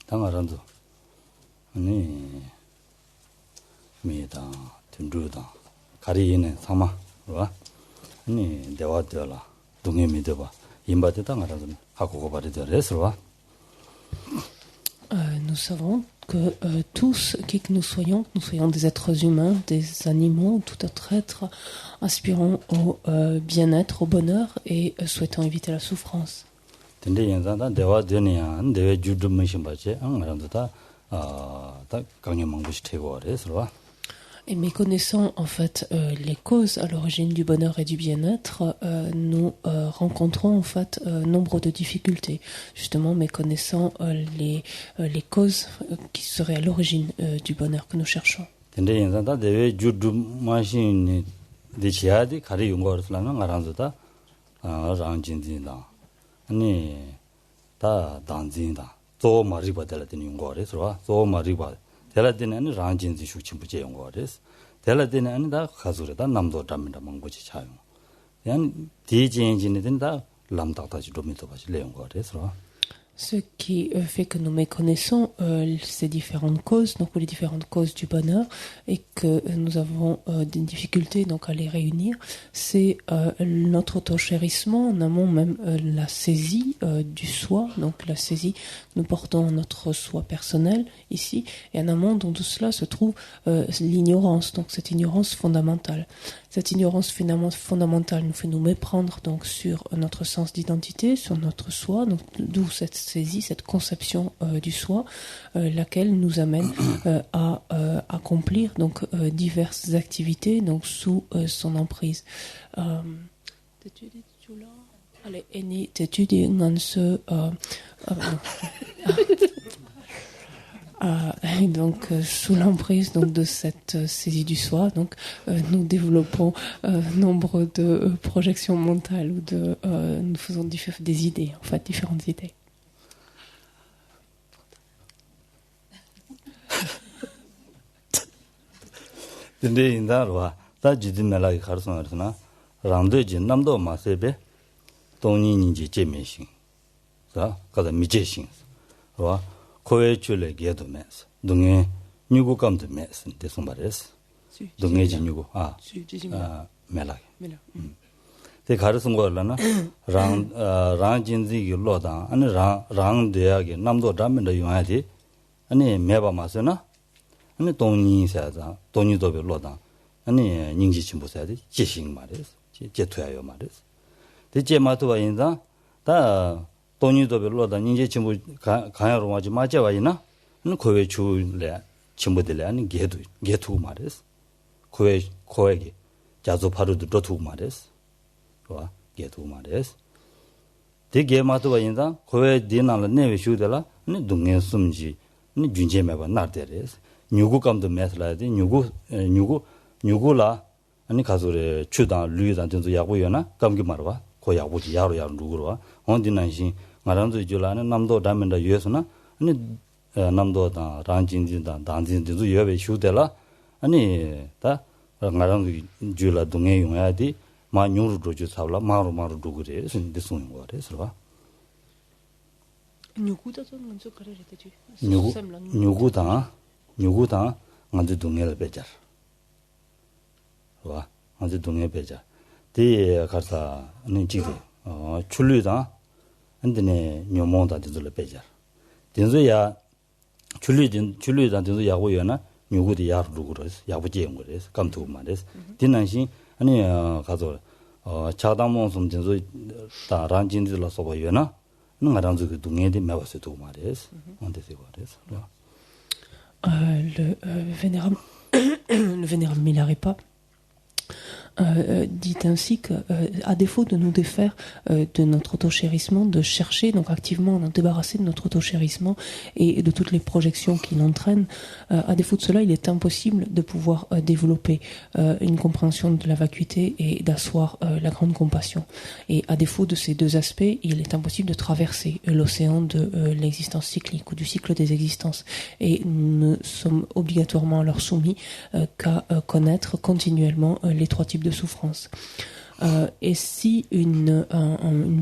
당하란도 아니 미다 든두다 가리는 사마 와 아니 대화되라 동해 믿어봐 임바데 당하란도 하고 바리더레서 와 Nous savons que tous, qui que nous soyons des êtres humains, des animaux, tout autre être, aspirant au bien-être, au bonheur et souhaitant éviter la souffrance. Et méconnaissant en fait les causes à l'origine du bonheur et du bien-être, nous rencontrons en fait nombre de difficultés, justement méconnaissant les causes qui seraient à l'origine du bonheur que nous cherchons. 텔라데는 란진지 슈침부제 연구하레스 텔라데는 아니다 가수르다 남도 담다 망고지 차용 ያን 디진진이든 다 람다다지 로미도 바지 연구하레스 Ce qui fait que nous méconnaissons ces différentes causes, donc les différentes causes du bonheur, et que nous avons des difficultés donc à les réunir, c'est notre auto-chérissement, en amont même la saisie du soi, donc la saisie que nous portons à notre soi personnel ici, et en amont donc de cela se trouve l'ignorance, donc cette ignorance fondamentale. Cette ignorance fondamentale nous fait nous méprendre donc sur notre sens d'identité, sur notre soi, donc d'où cette saisie, cette conception du soi, laquelle nous amène à accomplir donc diverses activités donc sous son emprise. Donc sous l'emprise donc de cette saisie du soi, donc nous développons nombre de projections mentales ou nous faisons des idées, en fait différentes idées. 근데 인다로와 다 지진나라기 가르쳐서나 랑도지 남도 마세베 동인인지 제메신 자 가다 미제신 와 코에출레 게도메스 동에 뉴고감도 메스 데송바레스 동에지 뉴고 메라 대 가르친 거라나 랑진지 길로다 아니 랑데야게 남도 담면도 용하지 아니 매바마서나 아니 동인사자 동이도베 로다 아니 닝지 침보사야지 지신 말이스 제투야요 말이스 대제 마토와 인자 다 동이도베 로다 닝지 침보 가야로 마지 마제와이나 는 고외 주래 침보들래 아니 게투 말이스 고외기 자조 파르도 도투 말이스 와 게투 말이스 대게 마토와 인자 고외 디나라 내외 슈들라 니 동에 숨지 니 준제매바 나르데레스 뉴구감도 메슬라디 뉴구라 아니 가소레 추다 류다 된도 야고요나 감기 말와 고 야고지 야로 누구로와 온디난신 마란도 줄라는 남도 담면다 유에서나 아니 남도다 란진진다 단진진도 여베 슈데라 아니 다 마란도 줄라 동에 용야디 마 뉴르도 주 사블라 마로 두그레 신데 소인 거래서 뉴구다선 먼저 가르쳐야지 뉴구다 안데 동네를 배자 와 안데 동네 배자 디 가서 는지게 출류다 안데네 녀몽다 되들 배자 된소야 출류다 된소 야고요나 뉴구디 야르도 그래서 야부지인 거래서 감투 말해서 디난신 아니 가서 차담몬 좀 된소 다 란진들로 써봐요나 는 알아서 그 동네에 매워서 도 말해서 안데서 그래서 vénérable, le vénérable Milarepa dit ainsi que, à défaut de nous défaire de notre autochérissement, de chercher donc activement à nous débarrasser de notre autochérissement et de toutes les projections qui l'entraînent, à défaut de cela, il est impossible de pouvoir développer une compréhension de la vacuité et d'asseoir la grande compassion. Et à défaut de ces deux aspects, il est impossible de traverser l'océan de l'existence cyclique ou du cycle des existences. Et nous ne sommes obligatoirement alors soumis qu'à connaître continuellement les trois types de souffrance. Et si une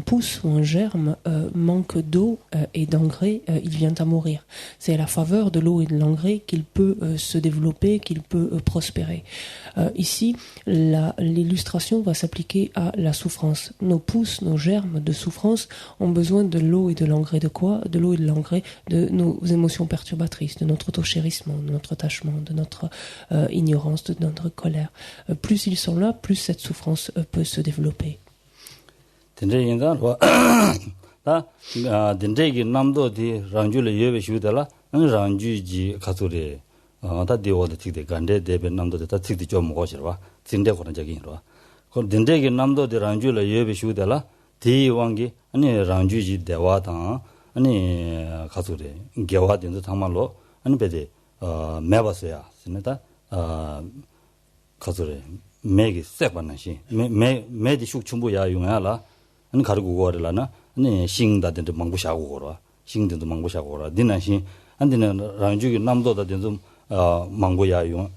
pousse ou un germe manque d'eau et d'engrais, il vient à mourir. C'est à la faveur de l'eau et de l'engrais qu'il peut se développer, qu'il peut prospérer. Ici, l'illustration va s'appliquer à la souffrance. Nos pousses, nos germes de souffrance ont besoin de l'eau et de l'engrais de quoi? De l'eau et de l'engrais de nos émotions perturbatrices, de notre autochérissement, de notre attachement, de notre ignorance, de notre colère. Plus ils sont là, plus cette souffrance peut se développer. 딘데기 남도디 랑줄의 예배 슈달라 랑주지 가소리 다 디오데 틱데 간데 데베 남도데 다 틱디 좀 먹어지라 딘데 그런 적이 있어. 그 딘데기 남도디 랑줄의 예배 슈달라 디왕기 아니 랑주지 대와다 아니 가소리 개와된도 정말로 아니 베데 매바서야 진짜 가소리 매기 쎄반나시 매디 슉 충분야 용야라 아니 가르고 거라나 아니 싱다든지 망부샤고 거라 싱든도 망부샤고 거라 디나시 안디는 랑주기 남도다 된좀 망고야 용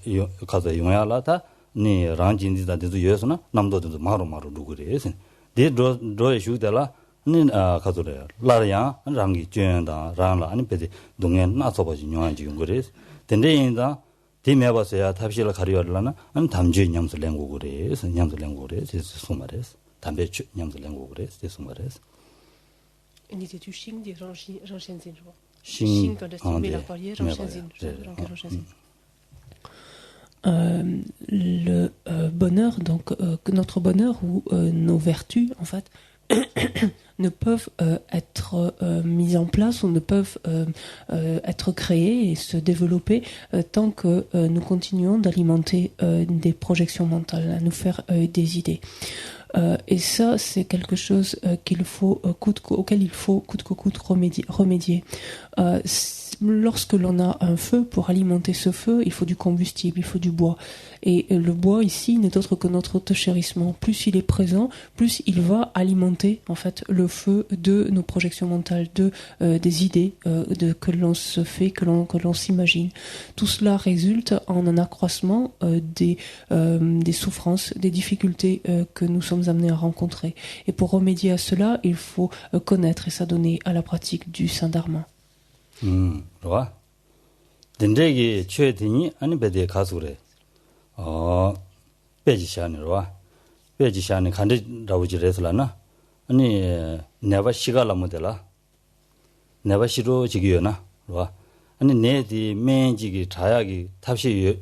가서 용야라다 니 랑진디다든지 여서나 남도든지 마로마로 누구래서 데로에 슈달라 니 가서래 라야 랑기 쩨다 랑라 아니 베디 동에 나서버지 용한 지금 그래서 된데인다 디메바서야 탑실을 가려려나 안 담주의 냠술 랭고그래 냠술 랭고그래 소마레스 담배 냠술 랭고그래 소마레스 Il était du Xing, dit Jean Shenzhen, je vois. Xing, quand estimé la parlière, Jean Shenzhen. Le bonheur, donc notre bonheur ou nos vertus, en fait, ne peuvent être mises en place ou ne peuvent être créées et se développer tant que nous continuons d'alimenter des projections mentales, à nous faire des idées. Et ça, c'est quelque chose auquel il faut coûte que coûte remédier. Lorsque l'on a un feu, pour alimenter ce feu, il faut du combustible, il faut du bois. Et le bois ici n'est autre que notre autochérissement. Plus il est présent, plus il va alimenter en fait le feu de nos projections mentales, des idées que l'on se fait, que l'on s'imagine. Tout cela résulte en un accroissement des souffrances, des difficultés que nous sommes amenés à rencontrer. Et pour remédier à cela, il faut connaître et s'adonner à la pratique du Saint Dharma. 좋아. 딘데기 최대니 아니 베데 가수래. 베지샤니로와. 베지샤니 간데라우지레슬라나. 아니 네바 시가라 모델라. 네바 시로 지기요나. 좋아. 아니 네디 맨지기 자야기 탑시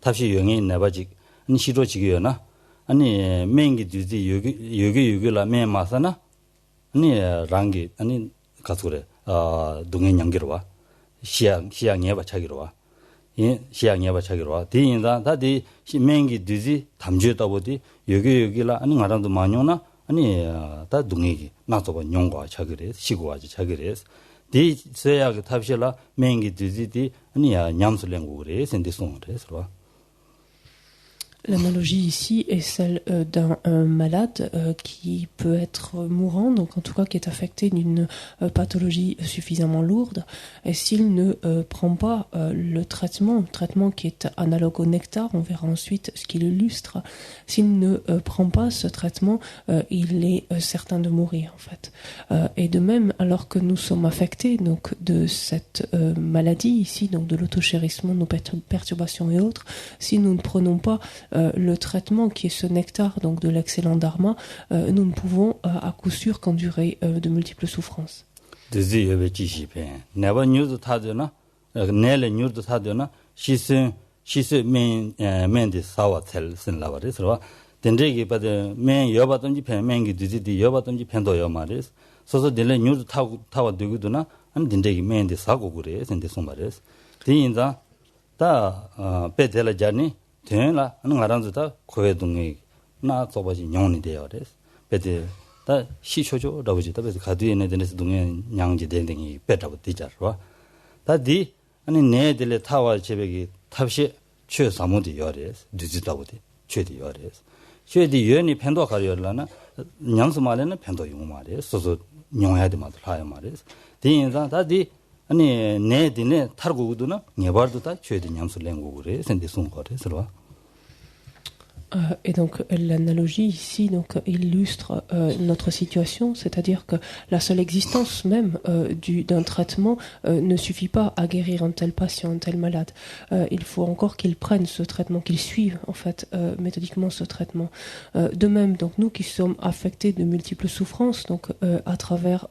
영이 네바지. 아니 시로 지기요나. 아니 맨기 뒤지 여기 맨마사나. 아니 랑기 아니 가수래. 동행 연결와 시향예바 차기로와 예 시향예바 차기로와 디인다 다디 시맹기 뒤지 담주다 보디 여기라 아니 말아도 많이오나 아니 다 동행이 나서고 용과 차기래 시고와지 차기래 디 세야가 탑실라 맹기 뒤지디 아니야 냠슬랭고 그래 센디송으로서 L'analogie ici est celle d'un malade qui peut être mourant, donc en tout cas qui est affecté d'une pathologie suffisamment lourde. Et s'il ne prend pas le traitement qui est analogue au nectar, on verra ensuite ce qu'il illustre. S'il ne prend pas ce traitement, il est certain de mourir en fait. Et de même, alors que nous sommes affectés donc de cette maladie ici, donc de l'autochérissement, nos perturbations et autres, si nous ne prenons pas le traitement qui est ce nectar donc de l'excellent dharma, nous ne pouvons à coup sûr qu'endurer de multiples souffrances. 다 배텔라 자니 되나 나랑도 고외 동에 나 저버지 용이 돼요. 그래서 배대 다 시초죠. 라고지 다 그래서 가두에 내데서 동에 양지 된등이 배다고 되잖아. 다디 아니 내들에 타와 제백이 탑시 최사모디 요래서 디지털보디 최디 요래서 최디 연이 팬도 가려라나 냥스 말에는 팬도 용 말이에요. 소소 용해야 돼 말도 하야 말이에요. 디인자 다디 아니 내디네 타르고도나 네바도 다 최디 냥스 랭고 그래. 센데 손 거래서 Et donc l'analogie ici donc illustre notre situation, c'est-à-dire que la seule existence même d'un traitement ne suffit pas à guérir un tel patient, un tel malade. Il faut encore qu'il prenne ce traitement, qu'il suive en fait méthodiquement ce traitement. De même, donc nous qui sommes affectés de multiples souffrances, donc à travers,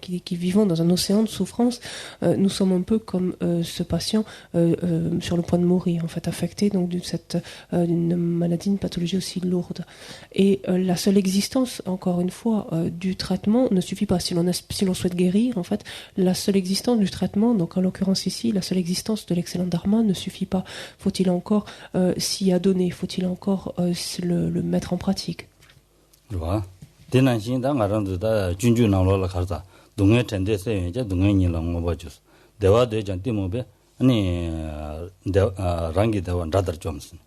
qui vivons dans un océan de souffrances, nous sommes un peu comme ce patient sur le point de mourir, en fait affecté donc d'une maladie, une pathologie aussi lourde. Et la seule existence, encore une fois, du traitement ne suffit pas. Si l'on souhaite guérir, en fait, la seule existence du traitement, donc en l'occurrence ici, la seule existence de l'excellent Dharma ne suffit pas. Faut-il encore s'y adonner? Faut-il encore le mettre en pratique? Voilà. 대난신다 말한다 준주 나올라 가다 동해 텐데서 이제 동해니랑 뭐 봐줘. 대화도 전 때문에 아니 랑기 대화 라더 좀슨.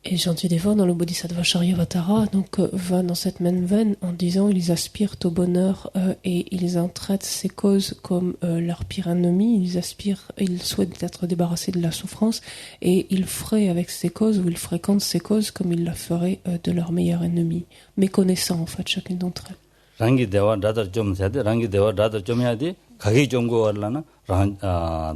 Et Shantideva, dans le Bodhisattva Charyavatara, donc va dans cette même veine en disant ils aspirent au bonheur et ils en traitent ces causes comme leur pire ennemi. Ils souhaitent être débarrassés de la souffrance et ils feraient avec ces causes ou ils fréquentent ces causes comme ils la feraient de leur meilleur ennemi, méconnaissant en fait chacune d'entre elles. Rangi Deva Radar Jom Sadi, Rangi Deva Radar Jomyadi, Kagi Jongo Arlana,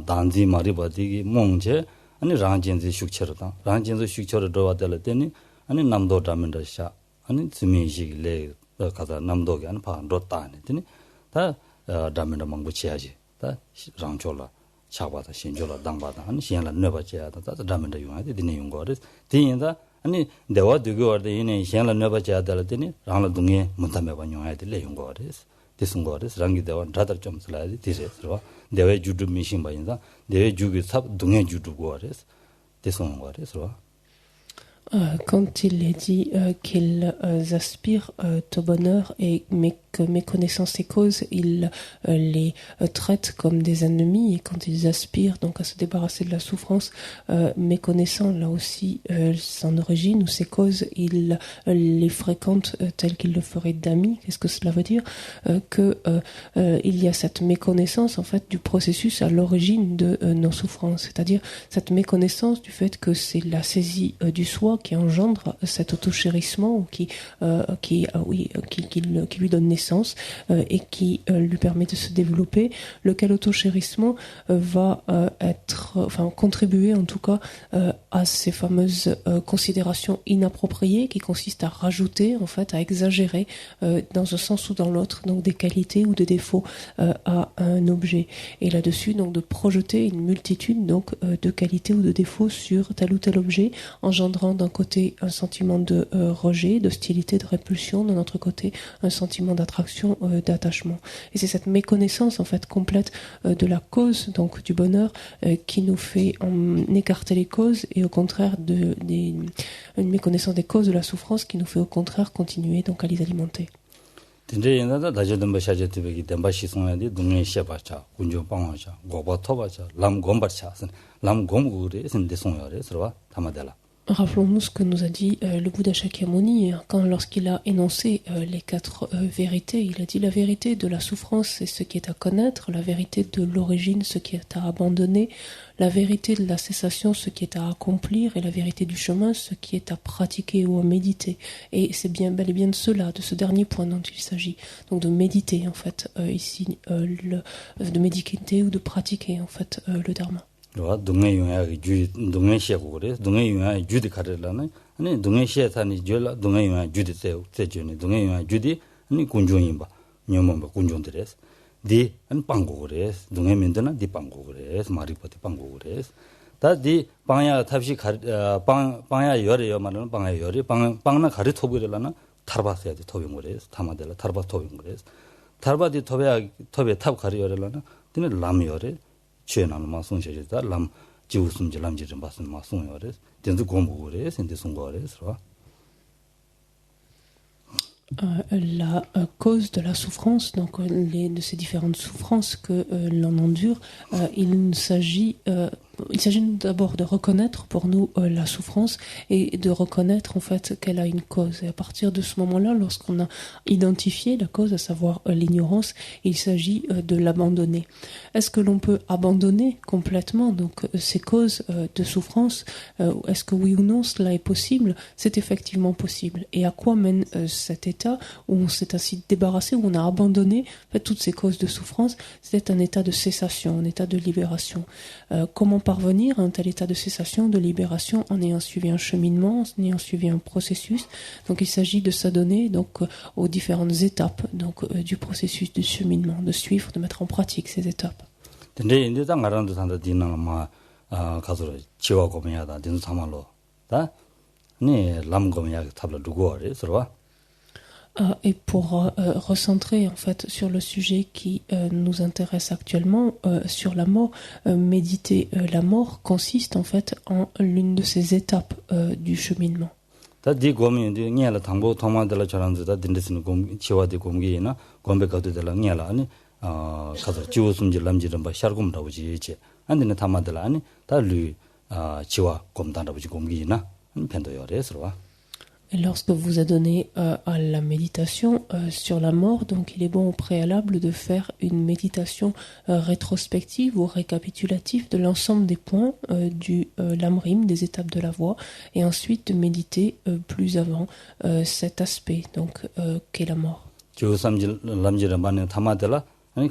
Danzi Maribadi Mongje. 아니 랑진지 숙처로다 랑진지 숙처로 들어왔을 때니 아니 남도 담는다샤 아니 지미식래 가다 남도게 안 파로다 아니더니 다 담는다 망부치야지 다 랑졸라 차바다 신졸라 당바다 아니 신라 뇌바지야다 다 담는다 용하데 디네 용거를 디인다 아니 내와 되고orde 이네 신라 뇌바지야다 되니 랑라 동에 문담해봐 용하데 레 용거를 디승거를 랑기 대원 다들 좀 슬라이드 디세스로 대외 주주 미신 바인다 대외 주기 삽 동해 주주고 그래서 대성한 거래서 quand il est dit qu'ils aspirent au bonheur et que méconnaissant ces causes, ils les traitent comme des ennemis, et quand ils aspirent donc à se débarrasser de la souffrance, méconnaissant là aussi son origine ou ses causes, ils les fréquentent tels qu'ils le feraient d'amis. Qu'est-ce que cela veut dire? Il y a cette méconnaissance en fait du processus à l'origine de nos souffrances, c'est-à-dire cette méconnaissance du fait que c'est la saisie du soi qui engendre cet autochérissement qui lui donne naissance et qui lui permet de se développer, lequel autochérissement va contribuer en tout cas à ces fameuses considérations inappropriées qui consistent à rajouter, en fait, à exagérer dans un sens ou dans l'autre, donc des qualités ou des défauts à un objet. Et là-dessus, donc de projeter une multitude donc de qualités ou de défauts sur tel ou tel objet, engendrant d'un côté un sentiment de rejet, d'hostilité, de répulsion, d'un autre côté un sentiment d'attraction, d'attachement. Et c'est cette méconnaissance en fait complète de la cause donc du bonheur qui nous fait écarter les causes et au contraire une méconnaissance des causes de la souffrance qui nous fait au contraire continuer donc à les alimenter. 진짜인다 다저든 바샤제트베기 담바시 송야디 동네 셰바차 군조 방화차 고바 토바차 람 곰바차선 람 곰구레 선데 송야레 서와 타마달라. Rappelons-nous ce que nous a dit le Bouddha Shakyamuni lorsqu'il a énoncé les 4 vérités. Il a dit la vérité de la souffrance, c'est ce qui est à connaître, la vérité de l'origine, ce qui est à abandonner, la vérité de la cessation, ce qui est à accomplir, et la vérité du chemin, ce qui est à pratiquer ou à méditer. Et c'est bien bel et bien de cela, de ce dernier point dont il s'agit. Donc de méditer en fait ici, de méditer ou de pratiquer en fait le dharma. 동네 용야기 주 동네 시하고 그래 동네 용야 주디 가르라네 아니 동네 시에타니 줄라 동네 용야 주디 세주니 동네 용야 주디 아니 군종인 봐 녀몬 봐 군종들에서 디 안 빵고 그래 동네 면드나 디 빵고 그래 마리포티 빵고 그래 다디 방야 탑시 방야 열이요 말은 방야 열이 방나 가리 토비라나 타르바스야 돼 토빙 그래 타마델라 타르바 토빙 그래 타르바디 토베 탑 가리 열라나 디네 람 열이 취해나는 마송셔지다 람 지우숨지 람지를 봤으면 마송요래 된도 공부를 sen데 송거래서 la cause de la souffrance, donc de ces différentes souffrances que l'on endure, il s'agit d'abord de reconnaître pour nous la souffrance et de reconnaître en fait qu'elle a une cause. Et à partir de ce moment-là, lorsqu'on a identifié la cause, à savoir l'ignorance, il s'agit de l'abandonner. Est-ce que l'on peut abandonner complètement donc ces causes de souffrance? Est-ce que oui ou non cela est possible? C'est effectivement possible. Et à quoi mène cet état où on s'est ainsi débarrassé, où on a abandonné en fait, toutes ces causes de souffrance? C'est un état de cessation, un état de libération. Comment parvenir à un tel état de cessation, de libération, en ayant suivi un cheminement, en ayant suivi un processus? Donc il s'agit de s'adonner donc aux différentes étapes donc du processus de cheminement, de suivre, de mettre en pratique ces étapes. 근데 이제 딱 말하는 듯한데 디는 뭐 가서 지와 고민하다 딘 사말로 다 네, 람고미야 탑라 두고래 서로 Et pour recentrer en fait sur le sujet qui nous intéresse actuellement, sur la mort, méditer la mort consiste en fait en l'une de ces étapes du cheminement. 다디 고민이 녀라 당보 토마들라 저런다 딘데스는 공 치와디 공기나 공백가도들라 녀라 아니 가서 지우숨지 람지는 바 샤르금라고 지지 안데는 타마들라 아니 달류 치와 곰단라고 지 공기나 펜도요래 서로 Et lorsque vous adonnez à la méditation sur la mort, donc il est bon au préalable de faire une méditation rétrospective ou récapitulative de l'ensemble des points du lamrim, des étapes de la voie, et ensuite de méditer plus avant cet aspect donc qu'est la mort. 지우삼지 람지를 만에 타마들라 아니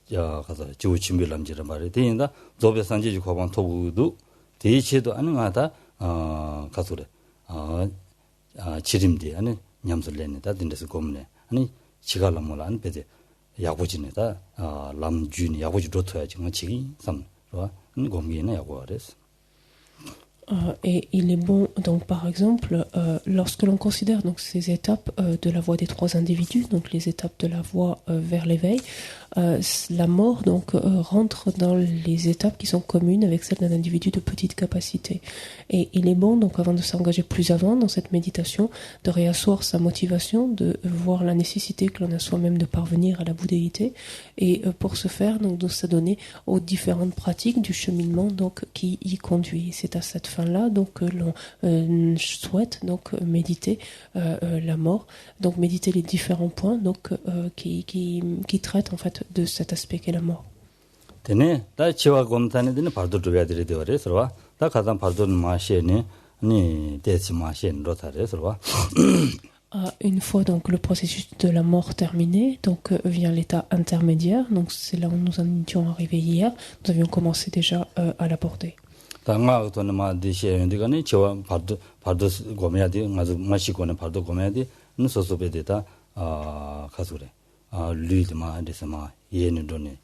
가서 지우침비 람지를 말이 되는다 조배산지 고방 토부도 대체도 아니마다 가서래 지림디 아니 냠슬레니다 딘데스 고문에 아니 지갈람을 안 베데 야고진에다 람준이 야고지 로토야 지금 지기 삼 아니 고미네 야고아레스 Et il est bon, donc par exemple, lorsque l'on considère donc ces étapes de la voie des trois individus, donc les étapes de la voie vers l'éveil, la mort donc rentre dans les étapes qui sont communes avec celles d'un individu de petite capacité. Et il est bon donc avant de s'engager plus avant dans cette méditation, de réasseoir sa motivation, de voir la nécessité que l'on a soi-même de parvenir à la bouddhéité, et pour ce faire donc de s'adonner aux différentes pratiques du cheminement donc qui y conduit. C'est à cette fin-là donc que l'on souhaite donc méditer la mort, donc méditer les différents points donc qui traitent en fait de cet aspect qu'est la mort. 되네 다 치와 곰탄에는 바도 두야들이 되어래 서로 다 가장 바도 마시네 아니 대치 마시는 로타래 서로 Une fois donc le processus de la mort terminé, donc vient l'état intermédiaire. Donc c'est là où nous en étions arrivés hier. Nous avions commencé déjà à l'aborder. 당가 돈은 마디시에 되거니 저 바도 고메야디 맞아 마시고는 바도 고메야디 소소베데다 가수래 류드마 데스마 예는 돈에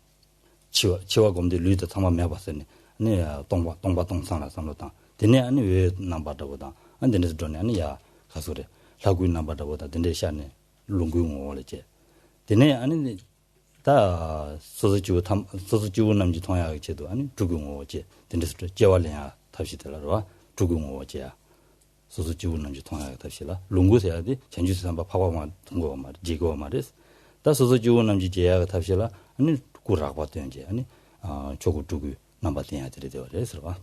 치와 곰데 류드 타마 매봤으니 네 동상라 삼로다 되네 아니 왜 남바다보다 안 되는 돈에 아니야 가수래 라고 남바다보다 된대샤네 롱구용올레제 되네 아니 다 소소지우 남지 통하게도 아니 두궁오제 된데서 제발이야 탑시들라와 두궁오제야 소소지우 남지 통하게 탑시라 롱고세야디 전주스 삼바 파바만 통고 말 지고 말이스 다 소소지우 남지 제야가 탑시라 아니 꾸락 받던지 아니 조고 두고 남바대야 되려서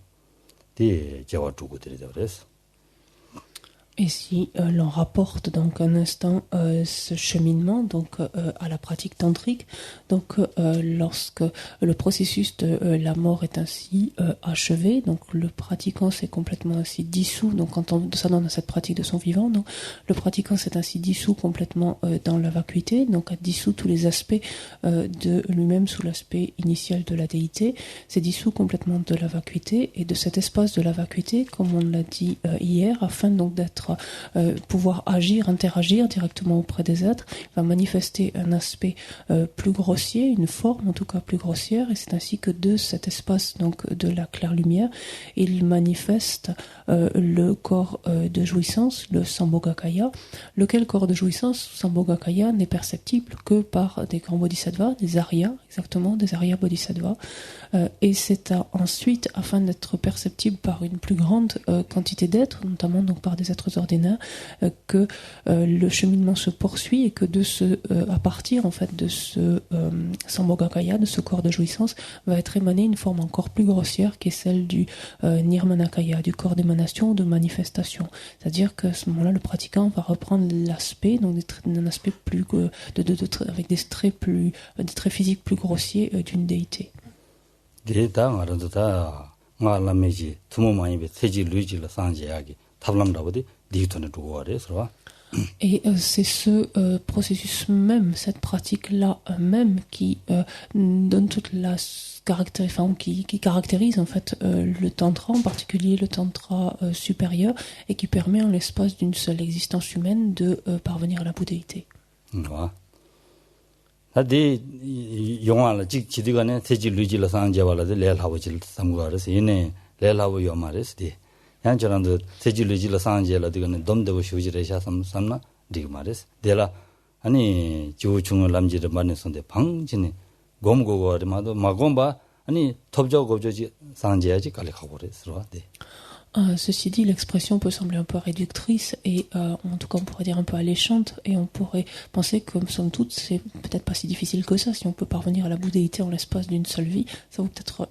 디 제와 두고 되려서 Et si l'on rapporte donc un instant ce cheminement donc à la pratique tantrique, donc lorsque le processus de la mort est ainsi achevé, donc le pratiquant s'est complètement ainsi dissous, donc quand on s'adonne à cette pratique de son vivant, donc le pratiquant s'est ainsi dissous complètement dans la vacuité, donc a dissous tous les aspects de lui-même sous l'aspect initial de la déité, s'est dissous complètement de la vacuité et de cet espace de la vacuité, comme on l'a dit hier, afin donc d'être pouvoir agir, interagir directement auprès des êtres, va manifester un aspect plus grossier, une forme en tout cas plus grossière, et c'est ainsi que de cet espace donc de la claire-lumière, il manifeste le corps de jouissance, le Sambhogakaya, lequel corps de jouissance, Sambhogakaya, n'est perceptible que par des grands bodhisattvas, des Aryas, exactement, des Arya bodhisattvas, et c'est ensuite, afin d'être perceptible par une plus grande quantité d'êtres, notamment donc par des êtres ordinaires, que le cheminement se poursuit et que à partir en fait de ce Sambhogakaya, de ce corps de jouissance, va être émanée une forme encore plus grossière qui est celle du Nirmanakaya, du corps d'émanation, de manifestation. C'est-à-dire qu'à ce moment-là, le pratiquant va reprendre l'aspect, donc un aspect plus avec des traits physiques plus grossiers d'une déité. Et c'est ce processus même, cette pratique-là même qui donne toute la qui caractérise en fait le tantra, en particulier le tantra supérieur, et qui permet en l'espace d'une seule existence humaine de parvenir à la bouddhéité. Adi 용알 지디가네 세지 루지라 상자발라데 레알하고질 삼고아르스 이네 레알하고 요마레스디 양저란도 세지 루지라 상자라 디가네 dom되고 쇼지레샤 삼삼나 디마레스 데라 아니 조중을 남지를 만했는데 방진이 곰고고르마도 마곰바 아니 톱저고저지 상자야지 갈리하고 그랬어. 네. Ceci dit, l'expression peut sembler un peu réductrice et en tout cas on pourrait dire un peu alléchante, et on pourrait penser que somme toute c'est peut-être pas si difficile que ça. Si on peut parvenir à la bouddhéité en l'espace d'une seule vie, ça vaut peut-être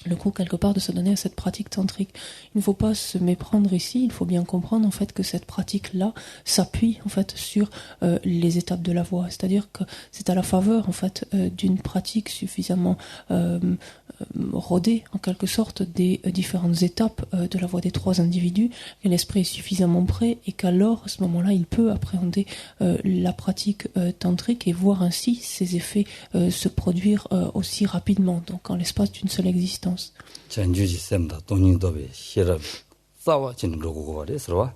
le coup quelque part de se donner à cette pratique tantrique. Il ne faut pas se méprendre ici, il faut bien comprendre en fait que cette pratique-là s'appuie en fait sur les étapes de la voie, c'est-à-dire que c'est à la faveur en fait d'une pratique suffisamment rodée en quelque sorte des différentes étapes de la voie des trois individus, que l'esprit est suffisamment prêt et qu'alors à ce moment-là il peut appréhender la pratique tantrique et voir ainsi ses effets se produire aussi rapidement, donc en l'espace d'une seule existence. 전주지 쌤다 돈인도베 시럽 싸워지는 거고 그래서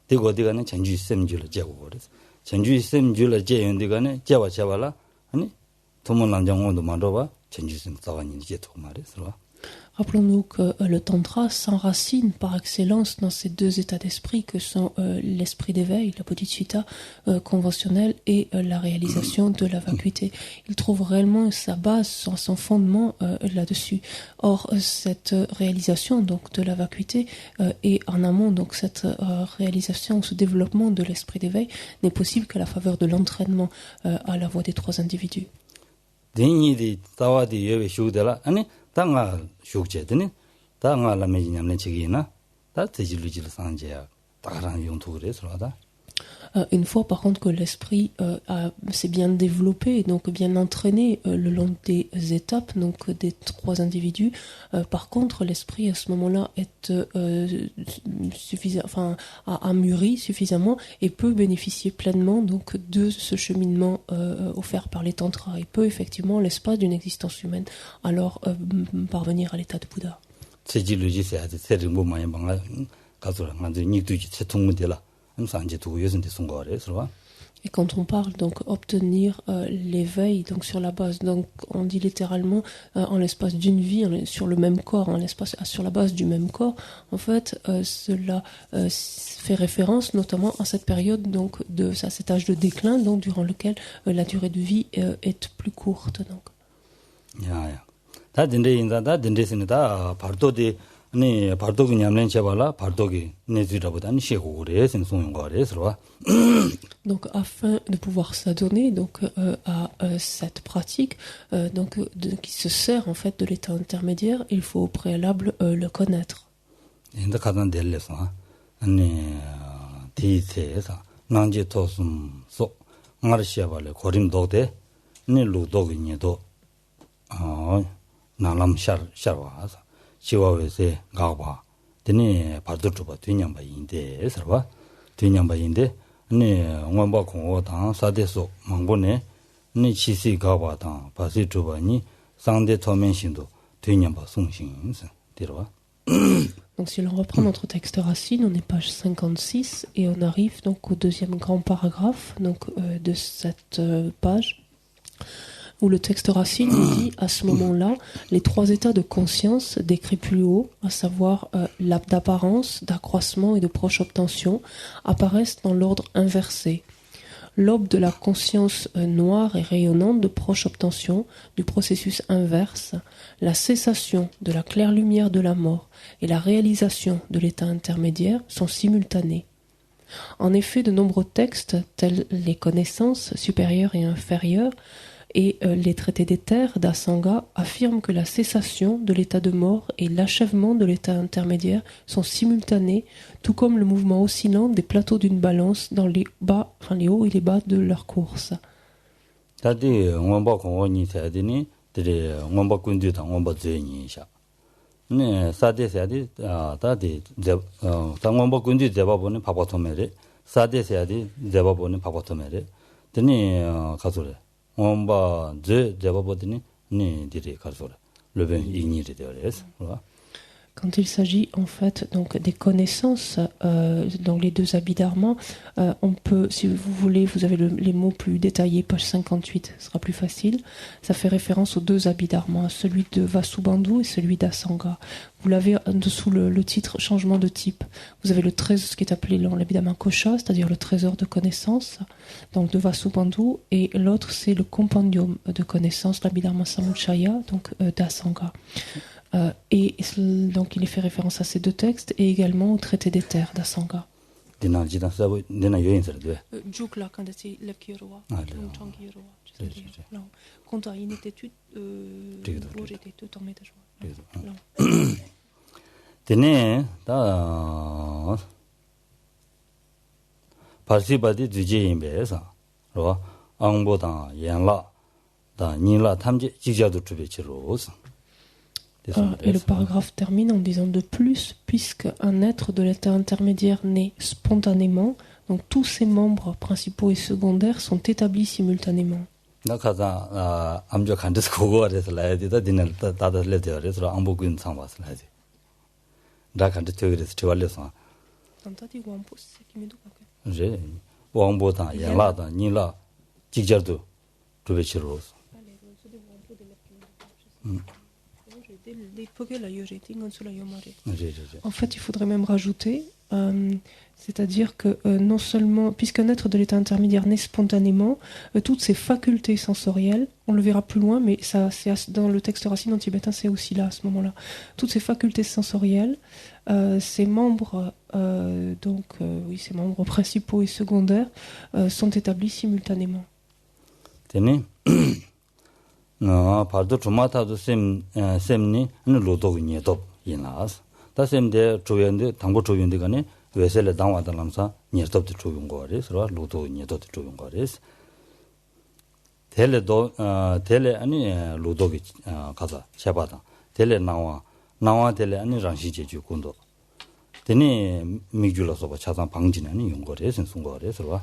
되고 어디가는 전주지 쌤줄 제고 그래서 전주지 쌤줄 제연디가네 제와 제발라 아니 도문남정원도 만들어봐 전주지 쌤 싸워니 이제 또 말했어. Rappelons-nous que le tantra s'enracine par excellence dans ces deux états d'esprit que sont l'esprit d'éveil, la bodhicitta conventionnelle, et la réalisation de la vacuité. Il trouve réellement sa base, son fondement là-dessus. Or, cette réalisation donc de la vacuité et en amont, donc cette réalisation, ce développement de l'esprit d'éveil n'est possible qu'à la faveur de l'entraînement à la voie des trois individus. 당아 쇼크제더니 당아 라메지냠네 지기나 다 대질루질 상제야 다란 용도 그래서 하다. Une fois par contre que l'esprit s'est bien développé et donc bien entraîné le long des étapes, donc des trois individus, par contre l'esprit à ce moment-là est a mûri suffisamment et peut bénéficier pleinement donc de ce cheminement offert par les tantras, et peut effectivement l'espace d'une existence humaine alors parvenir à l'état de Bouddha. Et quand on parle donc obtenir l'éveil donc sur la base, donc on dit littéralement en l'espace d'une vie, sur le même corps, sur la base du même corps, en fait cela fait référence notamment à cette période donc à cet âge de déclin donc durant lequel la durée de vie est plus courte donc. 네 바르도기 냠낸 제발라 바르도기 네즈라보다는 시고래 생송용 거래서 Donc afin de pouvoir s'adonner donc à cette pratique qui se sert en fait de l'état intermédiaire, il faut au préalable le connaître. 인다 가단 될래서 아니 디테에서 난제 토숨 소 마르시아발레 고림도데 네 루도기니도 나람 샤와서 지와웨세 가바 드니 바르도바 뒤냠바인데 서바 뒤냠바인데 네 원바 공어당 사대소 망보네 네 치시 가바당 바시주바니 상대 토면신도 뒤냠바 송신스 되러와. Donc si l'on reprend notre texte racine, on est page 56 et on arrive donc au deuxième grand paragraphe donc, de cette page où le texte racine nous dit à ce moment-là les trois états de conscience décrits plus haut, à savoir d'apparence, d'accroissement et de proche obtention, apparaissent dans l'ordre inversé. L'aube de la conscience noire et rayonnante de proche obtention du processus inverse, la cessation de la claire lumière de la mort et la réalisation de l'état intermédiaire sont simultanés. En effet, de nombreux textes, tels les connaissances supérieures et inférieures et les traités d'éther d'Asanga, affirment que la cessation de l'état de mort et l'achèvement de l'état intermédiaire sont simultanés, tout comme le mouvement oscillant des plateaux d'une balance dans les hauts et les bas de leur course. Quand il s'agit en fait donc des connaissances dans les deux abhidharmas, on peut, si vous voulez, vous avez les mots plus détaillés, page 58, ce sera plus facile. Ça fait référence aux deux abhidharmas, celui de Vasubandhu et celui d'Asanga. Vous l'avez en dessous le titre changement de type. Vous avez le trésor, ce qui est appelé l'abhidharma kosha, c'est-à-dire le trésor de connaissances, donc de Vasubandhu, et l'autre c'est le compendium de connaissances, l'abhidharma samuchaya, donc d'Asanga. Et donc il est fait référence à ces deux textes et également au traité d'éther d'Asanga. Et le paragraphe termine en disant de plus, puisque un être de l'état intermédiaire naît spontanément, donc tous ses membres principaux et secondaires sont établis simultanément. En fait, il faudrait même rajouter, c'est-à-dire que non seulement, puisqu'un être de l'état intermédiaire naît spontanément, toutes ses facultés sensorielles, on le verra plus loin, mais ça, c'est dans le texte racine en tibétain, c'est aussi là, à ce moment-là. Toutes ses facultés sensorielles, ses membres, ses membres principaux et secondaires, sont établis simultanément. pardo chumata semni lodogne top yinas ta semde choyende tangbo choyende gane wesele dangwa dalamsa nyertop de choyung gore so lodogne dot choyung gore tele ani lodogi kaza 샤바다 tele nawa tele ani ranshi jeju kundo teni migulaso ba chasan 방진 아니 용거래 sensun거래 so.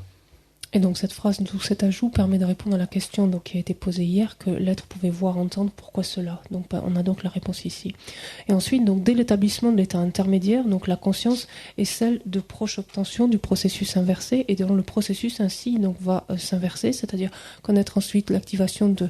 Et donc cette phrase, tout cet ajout permet de répondre à la question donc, qui a été posée hier, que l'être pouvait voir, entendre, pourquoi cela. Donc on a donc la réponse ici. Et ensuite, donc, dès l'établissement de l'état intermédiaire, donc la conscience est celle de proche obtention du processus inversé, et dans le processus ainsi donc, va s'inverser, c'est-à-dire connaître ensuite l'activation de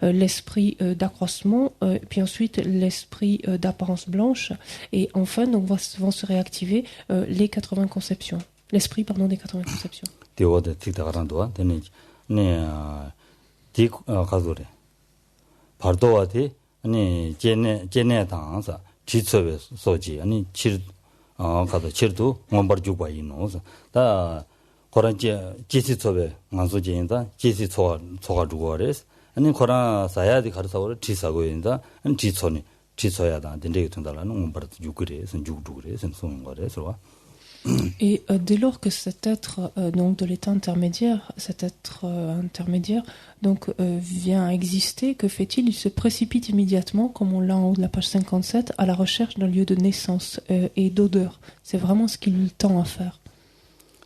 l'esprit d'accroissement, puis ensuite l'esprit d'apparence blanche, et enfin donc, vont se réactiver les 80 conceptions. L'esprit, pardon, des 80 conceptions. Théode tiktarandoa tene ne dik kazore pardoate ani jene dansa chitsobe soji ani chir kaza chirdu ngombar jugwa inosa da koran jisitsobe nganso jeinda jisi choga jugores ani koran sayadi karsaore chisago inda ani chisoya da dende tundala ngombar jugure sen jugure sen songore so. Et dès lors que cet être donc de l'état intermédiaire, cet être intermédiaire donc vient à exister, que fait-il? Il se précipite immédiatement, comme on l'a en haut de la page 57, à la recherche d'un lieu de naissance et d'odeur. C'est vraiment ce qu'il tend à faire.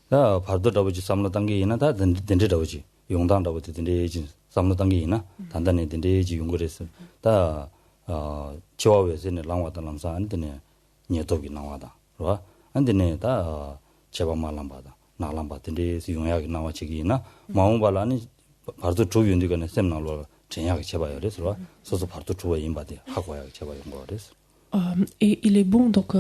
Là, pardo dawoji samlo dangi ina da dende dawoji yongdang dawoji dende ji samlo dangi ina dandane dende ji yongores da chiwawe sene langwa da lamsa an dene niedogi nawada ro andine da cheba malambada nalamba tinde yongya nawa chigina maumbalani pardo chu윤디가네 셈나로 전야가 cheba yoreso ro soso pardo chuwa imbade hago야 cheba yoreso. Et il est bon, donc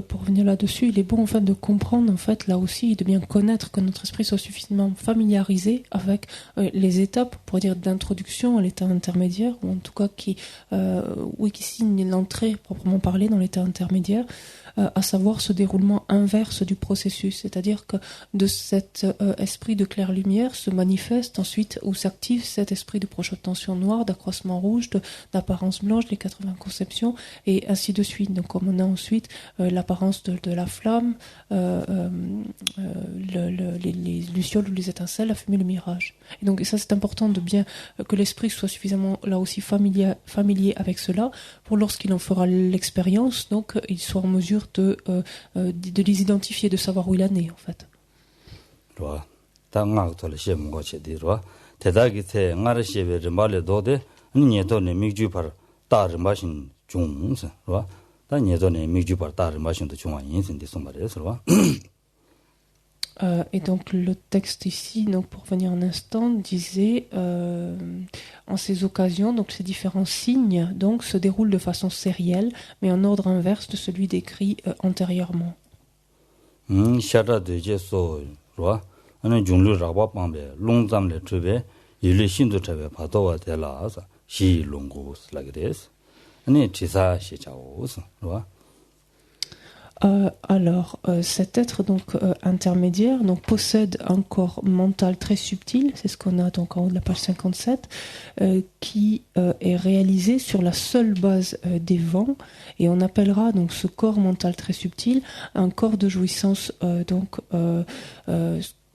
pour revenir là-dessus, il est bon en fait de comprendre en fait là aussi, de bien connaître, que notre esprit soit suffisamment familiarisé avec les étapes, pour dire d'introduction à l'état intermédiaire, ou en tout cas qui signe l'entrée proprement parlée dans l'état intermédiaire, à savoir ce déroulement inverse du processus, c'est-à-dire que de cet esprit de claire lumière se manifeste ensuite ou s'active cet esprit de projection noire, d'accroissement rouge, d'apparence blanche, les 80 conceptions, et ainsi de suite. Donc comme on a ensuite l'apparence de la flamme, les lucioles ou les étincelles, la fumée, le mirage. Et donc ça c'est important de bien que l'esprit soit suffisamment là aussi familier avec cela, pour lorsqu'il en fera l'expérience, donc il soit en mesure de les identifier, de savoir où il en est en fait. Et donc le texte ici, donc pour revenir un instant, disait en ces occasions, donc ces différents signes donc se déroulent de façon sérielle, mais en ordre inverse de celui décrit antérieurement. Alors, cet être donc intermédiaire donc possède un corps mental très subtil, c'est ce qu'on a donc en haut de la page 57, qui est réalisé sur la seule base des vents, et on appellera donc ce corps mental très subtil un corps de jouissance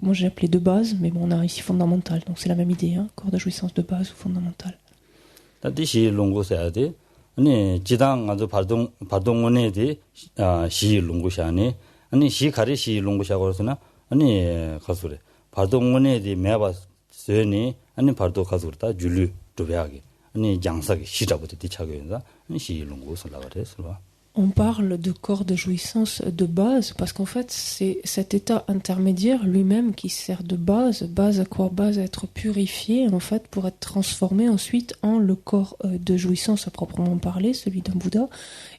moi j'ai appelé de base, mais bon on a ici fondamental, donc c'est la même idée, hein, corps de jouissance de base ou fondamental. 아니 지당 아주 발동원에디 시 롱고샤니 아니 시 가리 시 롱고샤고서나 아니 가수래 발동원에디 매바 세니 아니 발도 가수다 줄류 도배하기 아니 장사기 시작부터 뒤차고인다 아니 시 롱고서 나가래서. On parle de corps de jouissance de base parce qu'en fait c'est cet état intermédiaire lui-même qui sert de base à quoi? Base à être purifié en fait pour être transformé ensuite en le corps de jouissance à proprement parler, celui d'un Bouddha.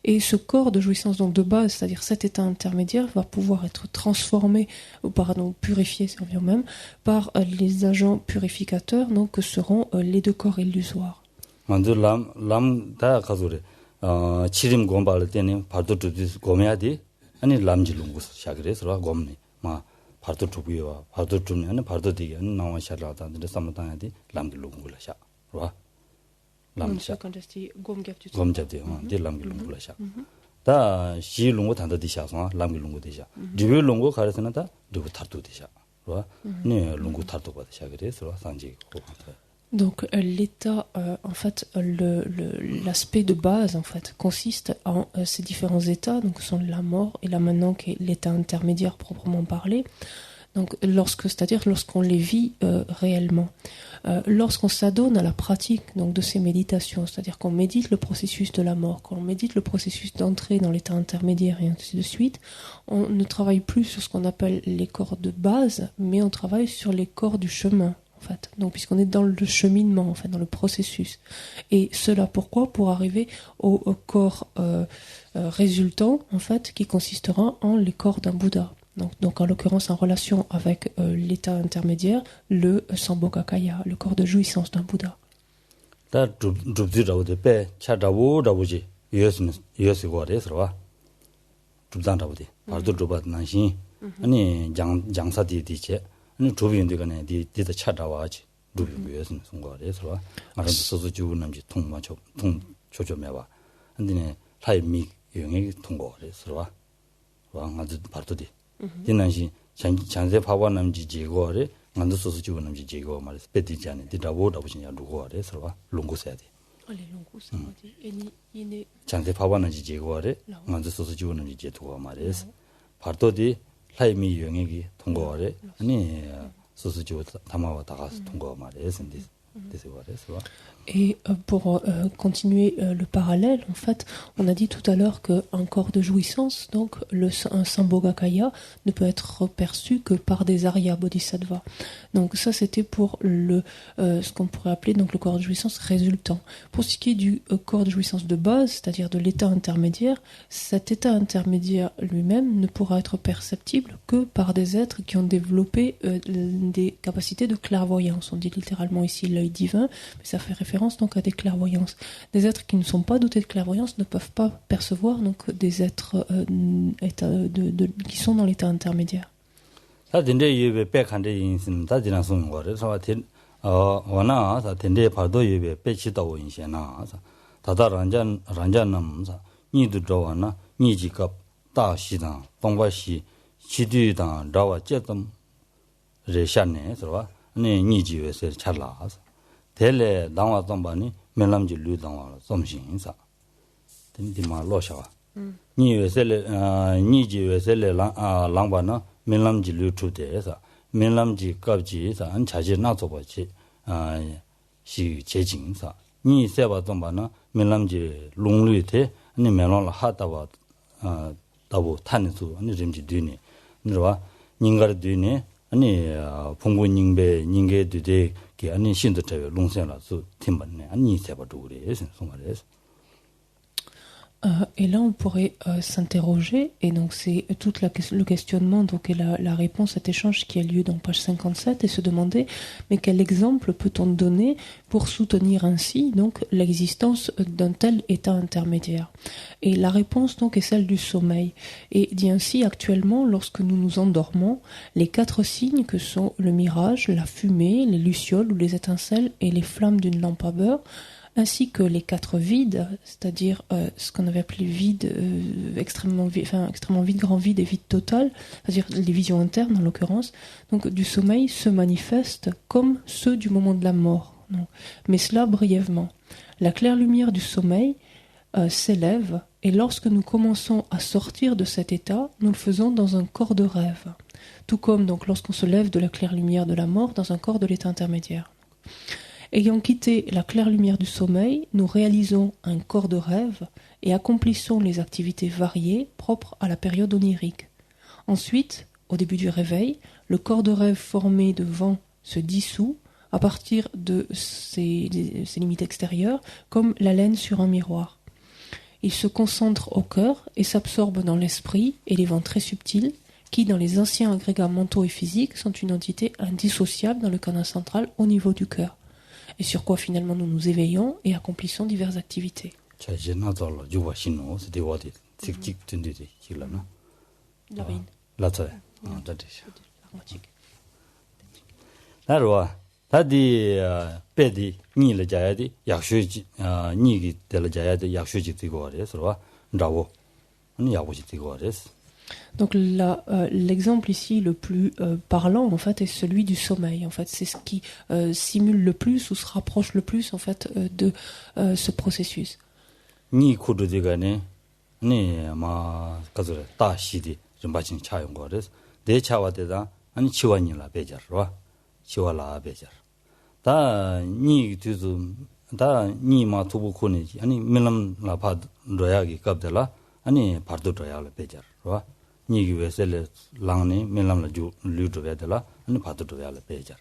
Et ce corps de jouissance donc de base, c'est-à-dire cet état intermédiaire, va pouvoir être transformé, ou pardon, purifié, c'est bien même, par les agents purificateurs donc que seront les deux corps illusoires. 치림 공부할 때는 발도 주디 고매야지 아니 람질롱고서 샤그레서 고매 마 발도 주고요 발도 주면 발도 되게 나와 샤라다 근데 삼다야지 람질롱고라샤 와 람샤 곰잡지 데 람질롱고라샤 다 시롱고 단도 디샤서 람질롱고 디샤 리벨롱고 가르스는 다 리고 타도 디샤 와네 롱고 타도 받아 샤그레서 산지 고 Donc l'état, en fait, l'aspect de base, en fait, consiste en ces différents états, donc sont la mort et là maintenant qui est l'état intermédiaire proprement parlé. Donc c'est-à-dire lorsqu'on les vit réellement, lorsqu'on s'adonne à la pratique donc de ces méditations, c'est-à-dire qu'on médite le processus de la mort, qu'on médite le processus d'entrée dans l'état intermédiaire et ainsi de suite, on ne travaille plus sur ce qu'on appelle les corps de base, mais on travaille sur les corps du chemin. En fait. Donc, puisqu'on est dans le cheminement, en fait, dans le processus. Et cela pourquoi? Pour arriver au corps résultant, en fait, qui consistera en les corps d'un Bouddha. Donc en l'occurrence, en relation avec l'état intermédiaire, le Sambhogakaya, le corps de jouissance d'un Bouddha. 아니 조비인데가네 디다 찾아와지 루비고에서 송거래서 말은 소소 주는지 통만 통 조조매 봐. 근데네 타이미 영역이 통거래서 와. 아주 바르도디. 지난시 잔세 파와남지 제거래 만도 소소 주는지 제거 말해서 배디지 않네. 디다보다 보시냐 루고래서 와. 롱고세야지. 알레 롱고세야지. 에니 잔세 파와남지 제거래 만도 소소 주는지 제도가 말해서 바르도디 타이미 영역이 통과하래 아니 소소지고 담아와 다가서 통과 말해서 데서 말해서 Et pour continuer le parallèle, en fait, on a dit tout à l'heure qu'un corps de jouissance, donc un Sambhogakaya, ne peut être perçu que par des Arya Bodhisattvas. Donc ça, c'était pour ce qu'on pourrait appeler donc le corps de jouissance résultant. Pour ce qui est du corps de jouissance de base, c'est-à-dire de l'état intermédiaire, cet état intermédiaire lui-même ne pourra être perceptible que par des êtres qui ont développé des capacités de clairvoyance. On dit littéralement ici l'œil divin, mais ça fait référence donc à des clairvoyances. Des êtres qui ne sont pas dotés de clairvoyance ne peuvent pas percevoir donc des êtres qui sont dans l'état intermédiaire. 다 된대 예배 백한데 인심 다 지나 손 거를 사와틴 원나 다 된대 파도 예배 배치다고 인시나 다다 란잔남사 니도 저와나 니지갑 다시다 동바시 지디다 라와 제점 레샤네 그러와 네 니지에서 잘라서 텔레 당와 동바니 멜람지 류당와 좀신사 된디마 로샤와 니에셀레 니지에셀레 랑바나 멜람지 류투데서 멜람지 갑지사 안 자지 나서버지 시 제징사 니 세바 동바나 멜람지 롱류테 아니 멜론라 하다와 다보 탄수 아니 점지 뒤니 너와 닝가르 뒤니 아니 풍부닝베 닝게 뒤데 게 아니 신도 저에 롱선라서 팀반네 아니 세바도 그래 송말에서 Et là, on pourrait s'interroger, et donc c'est tout le questionnement donc, et la réponse à cet échange qui a lieu dans page 57, et se demander, mais quel exemple peut-on donner pour soutenir ainsi donc l'existence d'un tel état intermédiaire? Et la réponse donc est celle du sommeil. Et dit ainsi, actuellement, lorsque nous nous endormons, les 4 signes que sont le mirage, la fumée, les lucioles ou les étincelles et les flammes d'une lampe à beurre, ainsi que les 4 vides, c'est-à-dire ce qu'on avait appelé vide, extrêmement vide, grand vide et vide total, c'est-à-dire les visions internes en l'occurrence, donc du sommeil se manifestent comme ceux du moment de la mort. Donc. Mais cela brièvement. La claire lumière du sommeil s'élève, et lorsque nous commençons à sortir de cet état, nous le faisons dans un corps de rêve. Tout comme donc lorsqu'on se lève de la claire lumière de la mort dans un corps de l'état intermédiaire. Ayant quitté la claire lumière du sommeil, nous réalisons un corps de rêve et accomplissons les activités variées propres à la période onirique. Ensuite, au début du réveil, le corps de rêve formé devant se dissout à partir de ses limites extérieures, comme la laine sur un miroir. Il se concentre au cœur et s'absorbe dans l'esprit et les vents très subtils, qui, dans les anciens agrégats mentaux et physiques, sont une entité indissociable dans le canal central au niveau du cœur. Et sur quoi finalement nous nous éveillons et accomplissons diverses activités. Donc l'exemple ici le plus parlant en fait est celui du sommeil. En fait, c'est ce qui simule le plus ou se rapproche le plus en fait de ce processus. Ni kududigane ni ma kazure ta shidi rimbachin chayon gores de chawadeda ani chiwani la bejar wa chiwala bejar da ni tuzu da ni ma tubu kuni ani milam la pad royagi kabdela ani pardo royal bejar wa ni giwesele langni milam la ju ludo bedela ani pardo royal bejar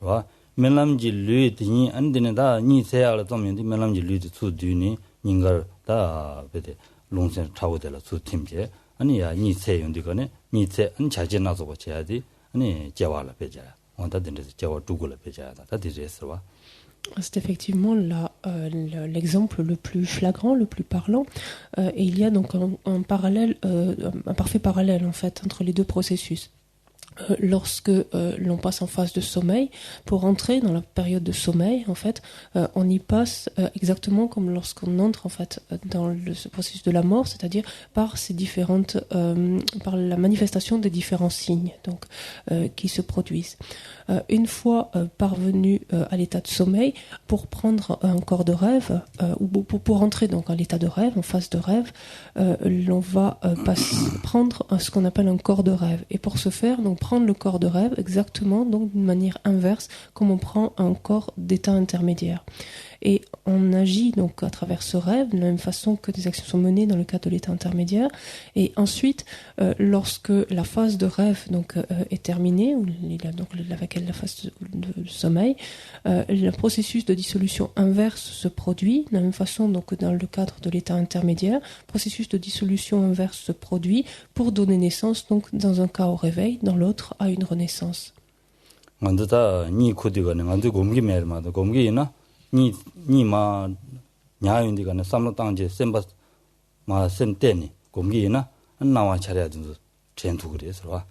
wa milam ji luidi andine da ni seala tomindi milam ji luidi su duni ningar 다 베데 롱선 차고들라 수팀제 아니야 니체 용디거네 니체 안 자제 나서 버쳐야지 아니 제와라 베자 원다든지 제와 두고라 베자다 다 디제스와. C'est effectivement l'exemple le plus flagrant, le plus parlant, et il y a donc un parallèle, un parfait parallèle en fait entre les deux processus. Lorsque l'on passe en phase de sommeil, pour entrer dans la période de sommeil, en fait, on y passe exactement comme lorsqu'on entre en fait dans ce processus de la mort, c'est-à-dire par ces différentes, par la manifestation des différents signes, donc qui se produisent. Une fois parvenu à l'état de sommeil, pour prendre un corps de rêve ou pour entrer donc à l'état de rêve, en phase de rêve, l'on va prendre ce qu'on appelle un corps de rêve. Et pour ce faire, donc prendre le corps de rêve exactement donc d'une manière inverse comme on prend un corps d'état intermédiaire. Et on agit donc à travers ce rêve, de la même façon que des actions sont menées dans le cadre de l'état intermédiaire. Et ensuite, lorsque la phase de rêve donc est terminée, ou il a donc avec elle la phase de sommeil, le processus de dissolution inverse se produit, de la même façon donc dans le cadre de l'état intermédiaire. Processus de dissolution inverse se produit pour donner naissance donc dans un cas au réveil, dans l'autre à une renaissance. 만드다 니 코디가네 만드 곰기 메르마도 곰기나 니마 냐윤디가네 삼로땅제 셈바 마 셈테니 곰기나 나와 차려든 전투 그래서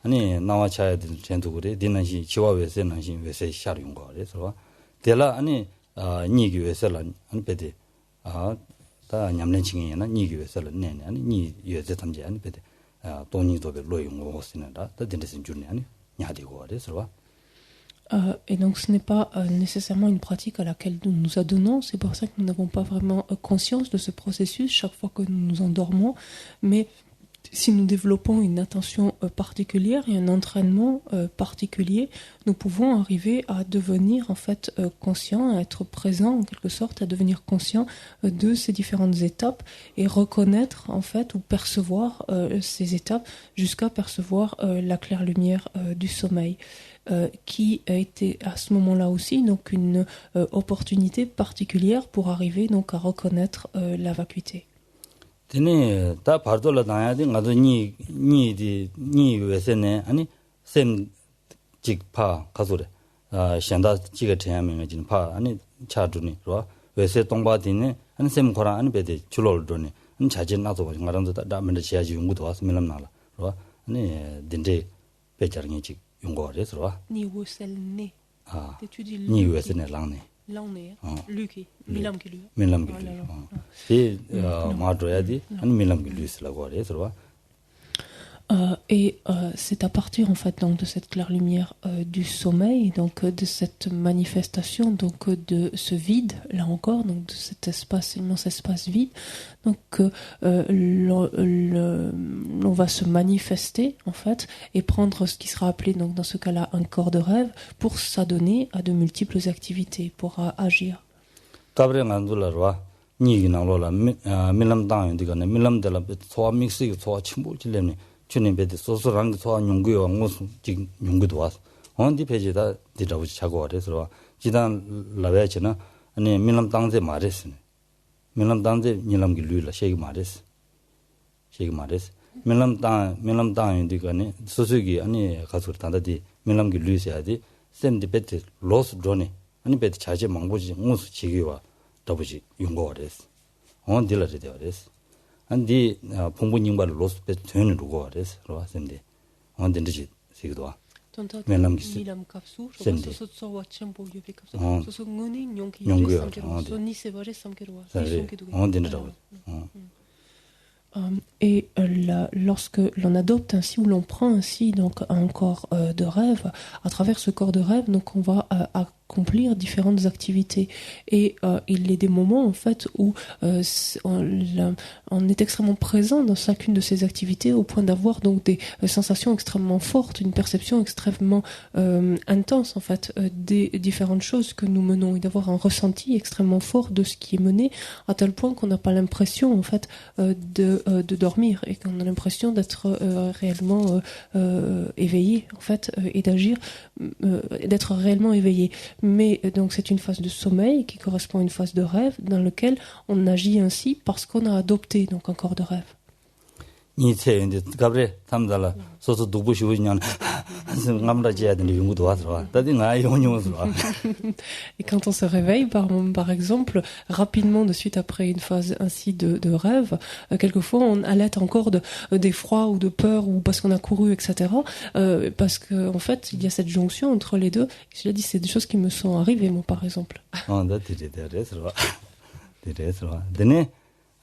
아니 나와 차려든 전투 그래 디나시 지와웨세 나시 웨세 샤르용 거 그래서 데라 아니 니기 웨셀라 아니 베데 다 냠nen칭이나 니기 웨셀라 네네 아니 니 예제 탐제 아니 베데 돈이도베 로용 거 쓰는다 다 딘데신 주네 아니 냐디고 그래서 Et donc ce n'est pas nécessairement une pratique à laquelle nous nous adonnons, c'est pour ça que nous n'avons pas vraiment conscience de ce processus chaque fois que nous nous endormons, mais si nous développons une attention particulière et un entraînement particulier, nous pouvons arriver à devenir en fait conscients, à être présents en quelque sorte, à devenir conscients de ces différentes étapes et reconnaître en fait ou percevoir ces étapes jusqu'à percevoir la claire lumière du sommeil. Qui a été à ce moment-là aussi donc une opportunité particulière pour arriver donc à reconnaître la vacuité. Tene ta pardola da야데 나도 니 외세네 아니 셈 직파 가소래 샹다 지가 태야명에 지는 파 아니 차두니 로 외세 동바디네 아니 셈 거라 아니 베데 줄올도니 안 자진 나도 가랑도 다면데 지야지 용구도 와서 밀람나라 로 아니 딘데 배자랑이 지 용거래서 Ni weselne. Ni 외세네 랑네. L'année, Luki, Milam qui lui. Milam qui lui. Et Madroyadi, and Milam qui lui, c'est la voie, et c'est à partir en fait donc de cette claire lumière du sommeil, donc de cette manifestation donc de ce vide là encore, donc de cet espace, immense espace vide, donc l'on va se manifester en fait et prendre ce qui sera appelé donc dans ce cas-là un corps de rêve pour s'adonner à de multiples activités, pour agir. Milam dans Milam de la Soa Mixi, Soa Chimbo Chilene. 주님베데 소소랑 소화 용구요 무슨 지금 용구도 왔어. 언디 페이지다 디라고 차고 그래서 지단 라베치나 아니 밀람 땅제 말했으니. 밀람 땅제 밀람기 류라 셰기 말했어. 밀람 땅인디가네 소소기 아니 가서 단다디 밀람기 류셔야지 샘디 베트 로스 드로네. 아니 베트 자제 망보지 무슨 지기와 더부지 용거 그랬어. 언디라지 되어 그랬어. 안디 풍부님과 로스 베 되는 루고 그래서 로아선데 언든지 시기도와 면남기스 미람 갑수 소소 와첨보 유비 갑수 소소 응은이 용기 삼케로 소니 세바레 삼케로 언든지라고 Et lorsque l'on adopte ainsi ou l'on prend ainsi donc un corps de rêve, à travers ce corps de rêve, donc on va accomplir différentes activités. Et il y a des moments en fait où on est extrêmement présent dans chacune de ces activités au point d'avoir donc des sensations extrêmement fortes, une perception extrêmement intense en fait des différentes choses que nous menons et d'avoir un ressenti extrêmement fort de ce qui est mené à tel point qu'on n'a pas l'impression en fait de dormir et qu'on a l'impression d'être réellement éveillé en fait et d'agir, d'être réellement éveillé. Mais donc c'est une phase de sommeil qui correspond à une phase de rêve dans laquelle on agit ainsi parce qu'on a adopté donc un corps de rêve. 니체인데 가브레 탐달라 소소 두부시우냐 남라지야 되는 용구도 와서 다들 나 용용으로 Et quand on se réveille par exemple rapidement de suite après une phase ainsi de rêve, quelquefois on alerte encore d'effroi ou de peur ou parce qu'on a couru etc. Parce que en fait il y a cette jonction entre les deux. Je l'ai dit, c'est des choses qui me sont arrivées moi par exemple.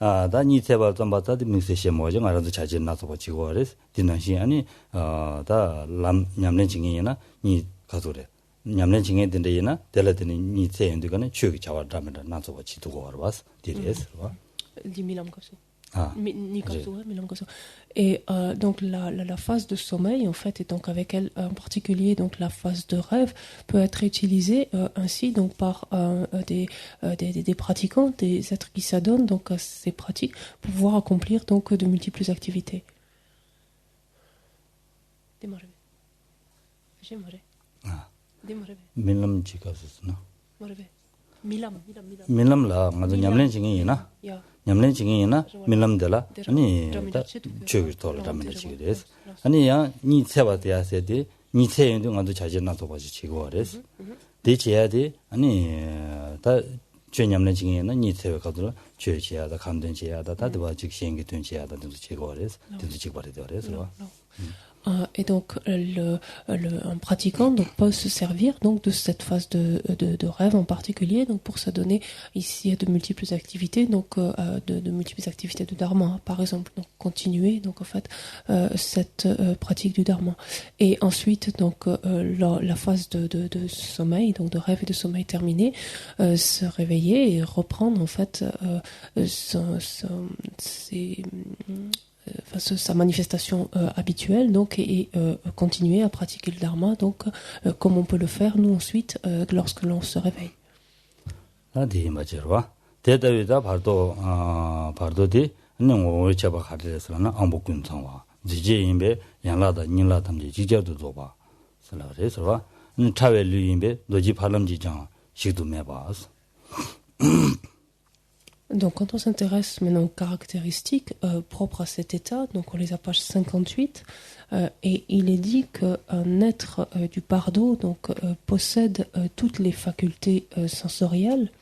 다니 제발 좀 받다디 미세시 뭐죠? 알아도 자제 나서 버치고 그래서 디난시 아니 다 냠내 징이나 니 가도래 냠내 징에 된데이나 될라더니 니 제인데가네 추기 잡아다면 나서 버치 두고 와서 디레스 와 디밀람 거스 Et donc la phase de sommeil, en fait, et donc avec elle en particulier, donc la phase de rêve peut être utilisée ainsi donc par des pratiquants, des êtres qui s'adonnent donc à ces pratiques pour pouvoir accomplir donc de multiples activités. 밀람 지가스나 밀람 밀람라 맞아 냠len 징이나 냠len 징이나 밀람들라 아니 저기 돌아다면 지그레스 아니 야니 세바대야 세디 니 세연도 가도 자제나도 봐지 지고 그래서 대체야디 아니 다 죄냠len 징이나 니 세가 가도 죄지야다 감된지야다 다도 봐 직시행기 된지야다 도 지고 그래서 도 지고 그래서 Et donc un pratiquant donc peut se servir donc de cette phase de rêve en particulier donc pour s'adonner ici à de multiples activités donc de multiples activités de dharma par exemple donc continuer donc en fait cette pratique du dharma et ensuite donc la phase de sommeil donc de rêve et de sommeil terminée se réveiller et reprendre en fait sa manifestation habituelle donc et continuer à pratiquer le dharma donc comme on peut le faire nous ensuite lorsque l'on se réveille. 아디 맞으러 대다위다 바도 바도디 능오 잡아 가르스라나 안복군 상와 지제인베 양라다 닌라담지 지제도 줘봐 그래서 차외 류인베 노지 팔람지장 시도 매봐스. Donc, quand on s'intéresse maintenant aux caractéristiques propres à cet état, donc on les a page 58, et il est dit qu'un être du Pardo donc, possède toutes les facultés sensorielles,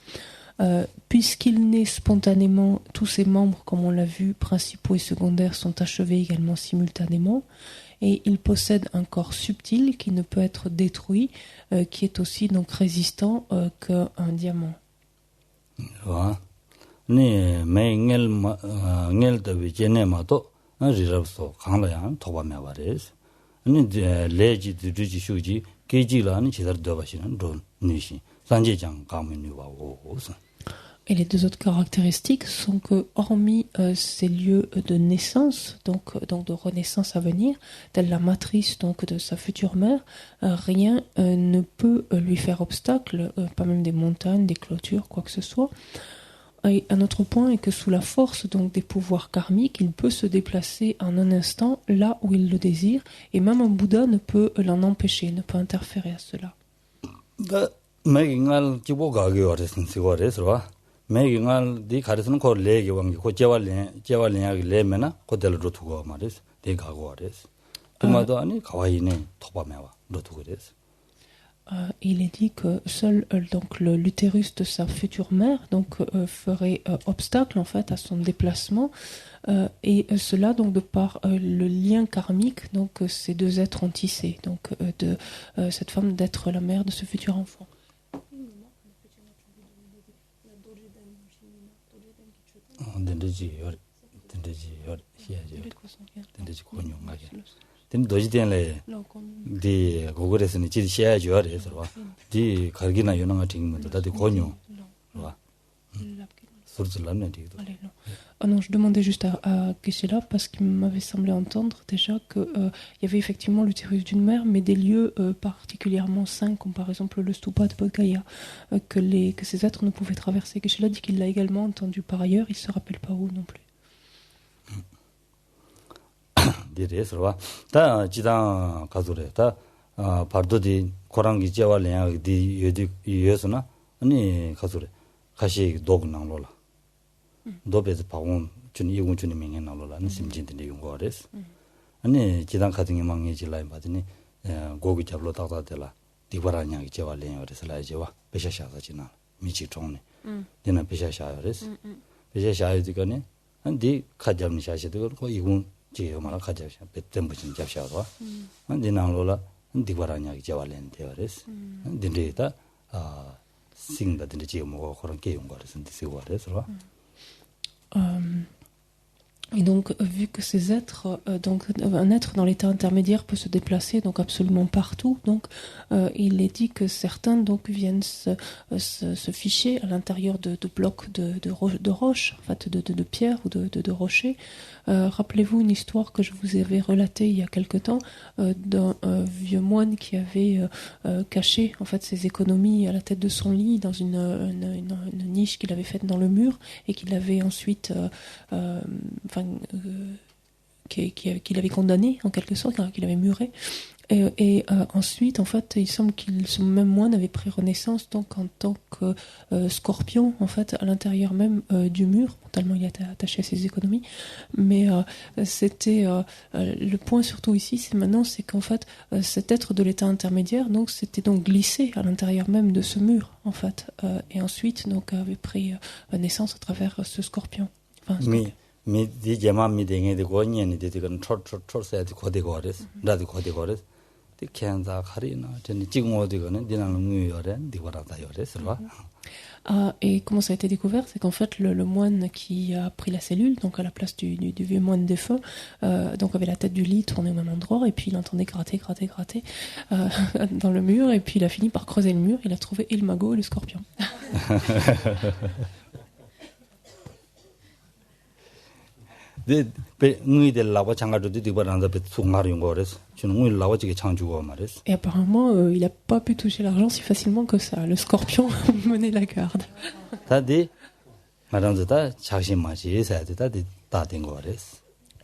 puisqu'il naît spontanément, tous ses membres, comme on l'a vu, principaux et secondaires, sont achevés également simultanément, et il possède un corps subtil qui ne peut être détruit, qui est aussi donc résistant qu'un diamant. Ouais. 네 매일 넬도 비제네마도 리럽소 강라양 토바메 바레스 아니 레지드 주지 슈지 계지라는 지더도 바시는 돈 니시 산제장 가면이 와고. Et les deux autres caractéristiques sont que, hormis ces lieux de naissance, donc de renaissance à venir, telle la matrice donc de sa future mère, rien ne peut lui faire obstacle, pas même des montagnes, des clôtures, quoi que ce soit. Et un autre point est que sous la force donc des pouvoirs karmiques, il peut se déplacer en un instant là où il le désire, et même un Bouddha ne peut l'en empêcher, ne peut interférer à cela. 매경알 디 가르스는 거 레게 왕기 고 제왈레야기 레메나 고델로 두고 말이스 데 가고 그랬어. 그마도 아니 가와이네 토바메와 로두 그랬어. Il est dit que seul donc l'utérus de sa future mère donc ferait obstacle en fait à son déplacement et cela donc de par le lien karmique donc ces deux êtres ont tissé donc de cette femme d'être la mère de ce futur enfant. 된대지 된 도지된래 디 고글에서는 지 시야죠 그래서 디 가기나 요나가 딩문도 다들 고뇨 와 Ah non, je demandais juste à Geshe-la parce qu'il m'avait semblé entendre déjà qu'il y avait effectivement l'utérus d'une mère, mais des lieux particulièrement saints, comme par exemple le stupa de Bodh Gaya, que ces êtres ne pouvaient traverser. Geshe-la dit qu'il l'a également entendu par ailleurs, il ne se rappelle pas où non plus. 디레스와 다 지당 가조래 다 바르도디 고랑기 제와래야 디 여디 이에서나 아니 가조래 가시 도그낭로라 도베스 파운 준 이군 준이 명에 나로라는 심진데 용거레스 아니 지당 같은 게 망해지 라인 받으니 고기 잡로 다다들라 디바라냐기 제와래야 그래서 라이제와 베샤샤가 지나 미치 종네 되나 베샤샤레스 베샤샤이디가네 안디 카잡니 샤시도 거 이군 지요 말아 가져셔 뱃tem부 좀 잡셔와 안디나로라 디바라냐기 제와렌데 그래서 딘데다 싱다 딘데 지요 뭐 그런 게 용거레스 디세와레서 Et donc, vu que ces êtres, donc un être dans l'état intermédiaire peut se déplacer donc absolument partout, donc il est dit que certains donc viennent se ficher à l'intérieur de blocs de roches, en fait, de pierres ou de rochers. Rappelez-vous une histoire que je vous avais relatée il y a quelque temps d'un vieux moine qui avait caché en fait ses économies à la tête de son lit dans une niche qu'il avait faite dans le mur et qu'il avait ensuite qu'il avait condamné en quelque sorte, qu'il avait muré. Et ensuite, en fait, il semble ce même moine avait pris renaissance donc en tant que scorpion, en fait, à l'intérieur même du mur, tellement il était attaché à ses économies. Mais c'était le point surtout ici, c'est qu'en fait, cet être de l'état intermédiaire, donc, s'était donc glissé à l'intérieur même de ce mur, en fait, et ensuite, donc, avait pris naissance à travers ce scorpion. Mi di jama mi de nge de go nyen de de kan chor sa de ko de go res da de ko de go res de kenza kharina de jingwo de go ne dinang ngu yo re di wara da yo res ba. Et comment ça a été découvert, c'est qu'en fait le moine qui a pris la cellule, donc à la place du vieux moine défunt, donc avait la tête du lit tournée au même endroit, et puis il entendait gratter dans le mur, et puis il a fini par creuser le mur, il a trouvé et le magot et le scorpion. Et apparemment, il n'a pas pu toucher l'argent si facilement que ça. Le scorpion menait la garde.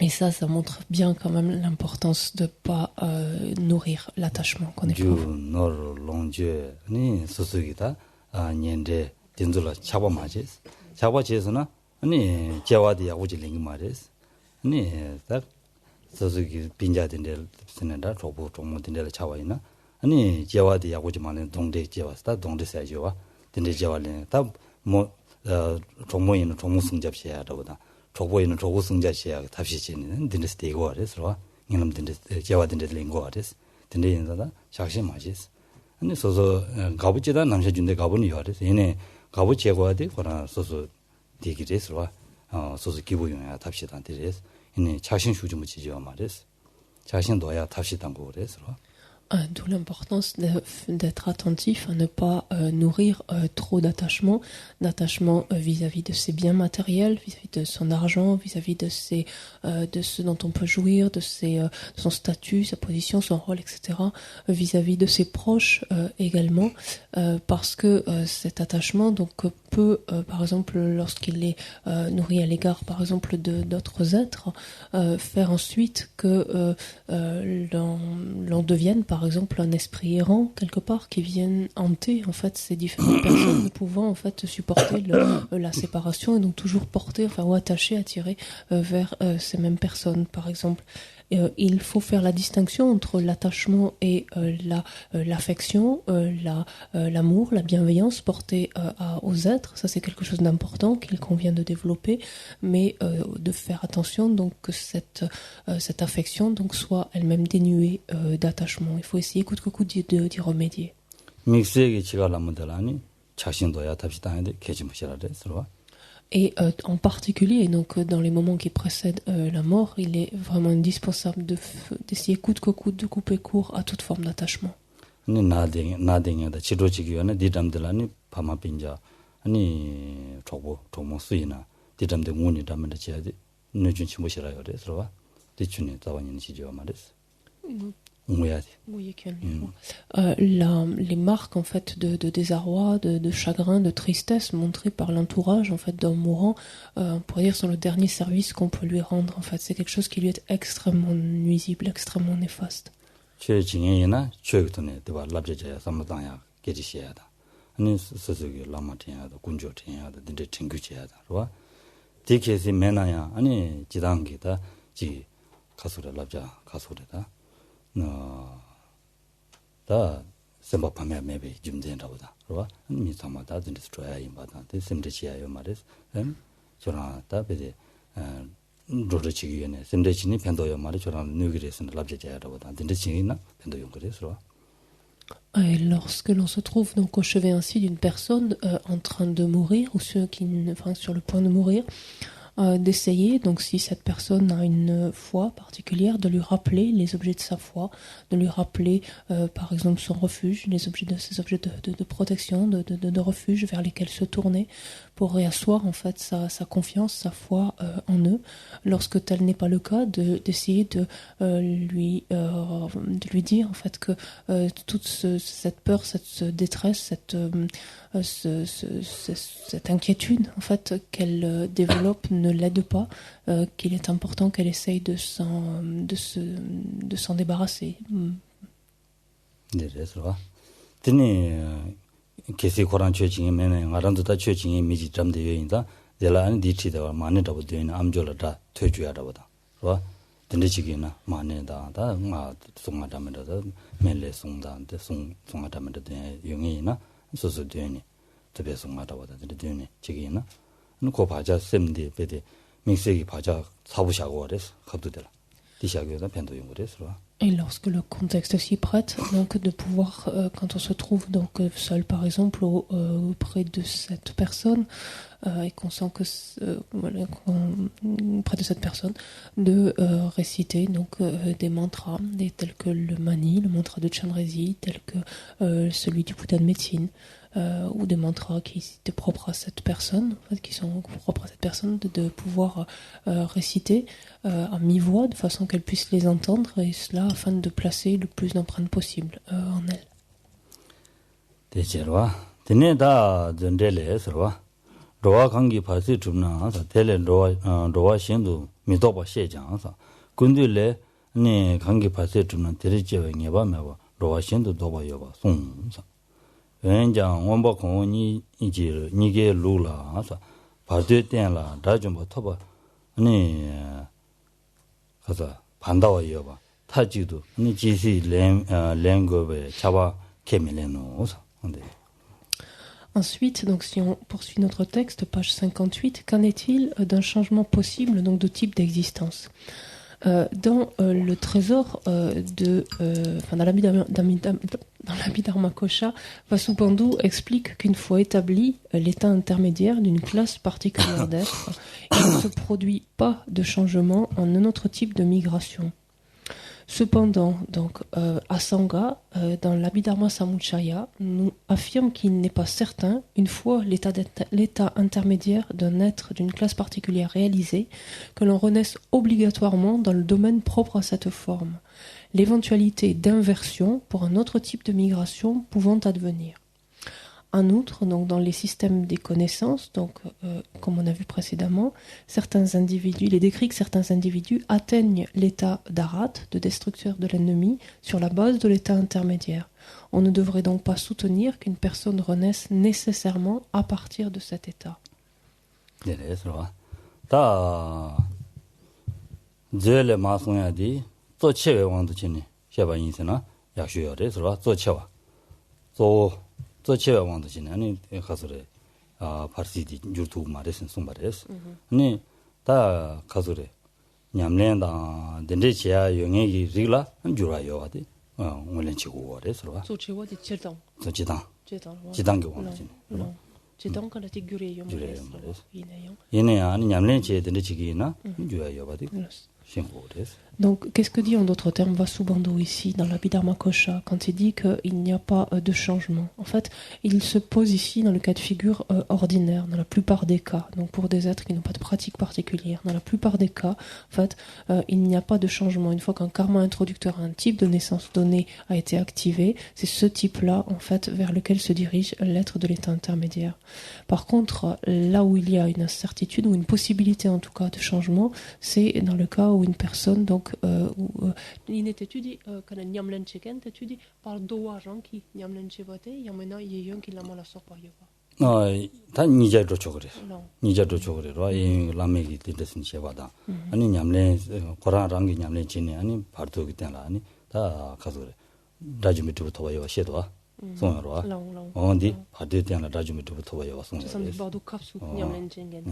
Et ça montre bien quand même l'importance de ne pas nourrir l'attachement qu'on éprouve. 아니 딱 저기 빈자된데 쓰는다 조보 조모 된데 차와이나 아니 제와디 야고지만은 동대 제와스다 동대 사이죠와 된데 제와는 다뭐 조모에는 조모 승잡시야 보다 조보에는 조고 승잡시야 답시 지는 된데 스테고 그래서 이놈 된데 제와된데 링고 그래서 된데 인자다 작시 맞이스 아니 소소 가부지다 남셔준데 가보니 그래서 얘네 가부 제거하되 거나 소소 되기래서 소소 기부용야 답시다 되래서 이네 자신 수주 무지죠 말이스 자신도야 답시단 거 그래서 D'où l'importance d'être attentif à ne pas nourrir trop d'attachement vis-à-vis de ses biens matériels, vis-à-vis de son argent, vis-à-vis de ce dont on peut jouir, de son statut, sa position, son rôle, etc. Vis-à-vis de ses proches également, parce que cet attachement donc peut, par exemple, lorsqu'il est nourri à l'égard, par exemple, d'autres êtres, faire ensuite que l'on devienne, par exemple, un esprit errant quelque part qui vienne hanter en fait ces différentes personnes, ne pouvant en fait supporter la séparation et donc toujours porter, ou attacher, attirer vers ces mêmes personnes, par exemple. Il faut faire la distinction entre l'attachement et l'affection, l'amour, la bienveillance portée aux êtres. Ça, c'est quelque chose d'important qu'il convient de développer, mais de faire attention donc que cette affection donc soit elle-même dénuée d'attachement. Il faut essayer coûte que coûte d'y remédier. Et en particulier, donc dans les moments qui précèdent la mort, il est vraiment indispensable d'essayer coûte que coûte de couper court à toute forme d'attachement. Les marques en fait de désarroi, de chagrin, de tristesse montrées par l'entourage en fait d'un mourant, on pourrait dire sont le dernier service qu'on peut lui rendre. En fait, c'est quelque chose qui lui est extrêmement nuisible, extrêmement néfaste. 다 sembapamme mebe jumdenra boda ro mi samada den destroya imbadan de semdechiya mares 저랑 답에 로르치기에네 semdechini pendoyo mare 저랑 누기레선 labjeja야라 boda dendechiina pendoyo 그래서 Et lorsque l'on se trouve donc au chevet ainsi d'une personne en train de mourir ou sur le point de mourir, d'essayer, donc si cette personne a une foi particulière, de lui rappeler les objets de sa foi, de lui rappeler par exemple son refuge, ses objets de protection, de refuge vers lesquels se tourner pour réasseoir en fait sa confiance, sa foi en eux. Lorsque tel n'est pas le cas, d'essayer de lui dire en fait que toute cette peur, cette détresse, cette inquiétude en fait qu'elle développe ne l'aide pas, qu'il est important qu'elle essaye de s'en débarrasser. 계시 코란 최징에 매네 나란도다 최징에 미지 잠데 여인다 델라는 디치다 마네다고 되는 암졸라다 퇴주야다보다 그봐 든지기나 마네다 다마 송마다면다 멜레 송다한테 송마다면다 용이나 소소되니特别 송마다보다 되니 지기나 그 바자 셈디 베데 믹스기 바자 사부샤고 그래서 갑도들 디샤교다 펜도 용거래서 Et lorsque le contexte s'y prête, donc de pouvoir, quand on se trouve donc seul par exemple auprès de cette personne et qu'on sent que près de cette personne, de réciter donc des mantras, tels que le mani, le mantra de Chandrezi, tel que celui du Bouddha de médecine, ou des mantras qui étaient propres à cette personne, en fait, qui sont propres à cette personne, de pouvoir réciter à mi-voix de façon qu'elle puisse les entendre, et cela afin de placer le plus d'empreintes possible en elle. 로와 관계 파스 줍나 텔레 로와 신도 미도바 시장사 군들레 네 관계 파스 줍나 데리제와 녀바메바 로와 신도 도바 여바 송사 원장 원바 공원이 이제 니게 루라사 바드 때라 다좀바 토바 아니 가서 반다와 여바 타지도 니 지시 랭고베 차바 케밀레노사 근데 Ensuite, donc si on poursuit notre texte, page 58, qu'en est-il d'un changement possible donc de type d'existence dans le trésor dans l'Abhidharma Kosha, Vasubandhu explique qu'une fois établi l'état intermédiaire d'une classe particulière d'être, il ne se produit pas de changement en un autre type de migration. Cependant, donc, Asanga, dans l'Abhidharma Samuccaya, nous affirme qu'il n'est pas certain, une fois l'état intermédiaire d'un être d'une classe particulière réalisé, que l'on renaisse obligatoirement dans le domaine propre à cette forme, l'éventualité d'inversion pour un autre type de migration pouvant advenir. En outre, donc dans les systèmes des connaissances, donc comme on a vu précédemment, il est décrit que certains individus atteignent l'état d'arat, de destructeur de l'ennemi, sur la base de l'état intermédiaire. On ne devrait donc pas soutenir qu'une personne renaisse nécessairement à partir de cet état. 저체와 왕도진 아니 가서래 파르시디 줄투 마레슨 송바레스 아니 다 가서래 냠렌다 덴데치야 영역이 리라 줄아요 하디 원래치고 오래서 저체와 지당 지당게 왕도진 지당 칸 티규레 요 얘네 아니 냠렌치에 덴데치기나 줄아요 하디 Donc, qu'est-ce que dit en d'autres termes Vasubandhu ici, dans l'Abhidharma Kosha, quand il dit qu'il n'y a pas de changement? En fait, il se pose ici dans le cas de figure ordinaire, dans la plupart des cas, donc pour des êtres qui n'ont pas de pratique particulière. Dans la plupart des cas, en fait, il n'y a pas de changement. Une fois qu'un karma introducteur, un type de naissance donné a été activé, c'est ce type-là, en fait, vers lequel se dirige l'être de l'état intermédiaire. Par contre, là où il y a une incertitude, ou une possibilité en tout cas de changement, c'est dans le cas où une personne, donc, il est étudié quand Nyamlen Cheken étudié par deux gens qui Nyamlen Chevote, il y a maintenant il y a un qui l'a mal à sortir pas. 다 니자도 쪽으로. 니자도 쪽으로. 이 라메기 뜻은 제바다. 아니 냠레 고라랑기 냠레 진네 아니 바르도기 때라 아니 다 가서 라주미트부터 와요 셰도 송으로 와. 어디 바르도 때라 라주미트부터 와요 송으로. Ça me borde au cap sous Nyamlen Cheken.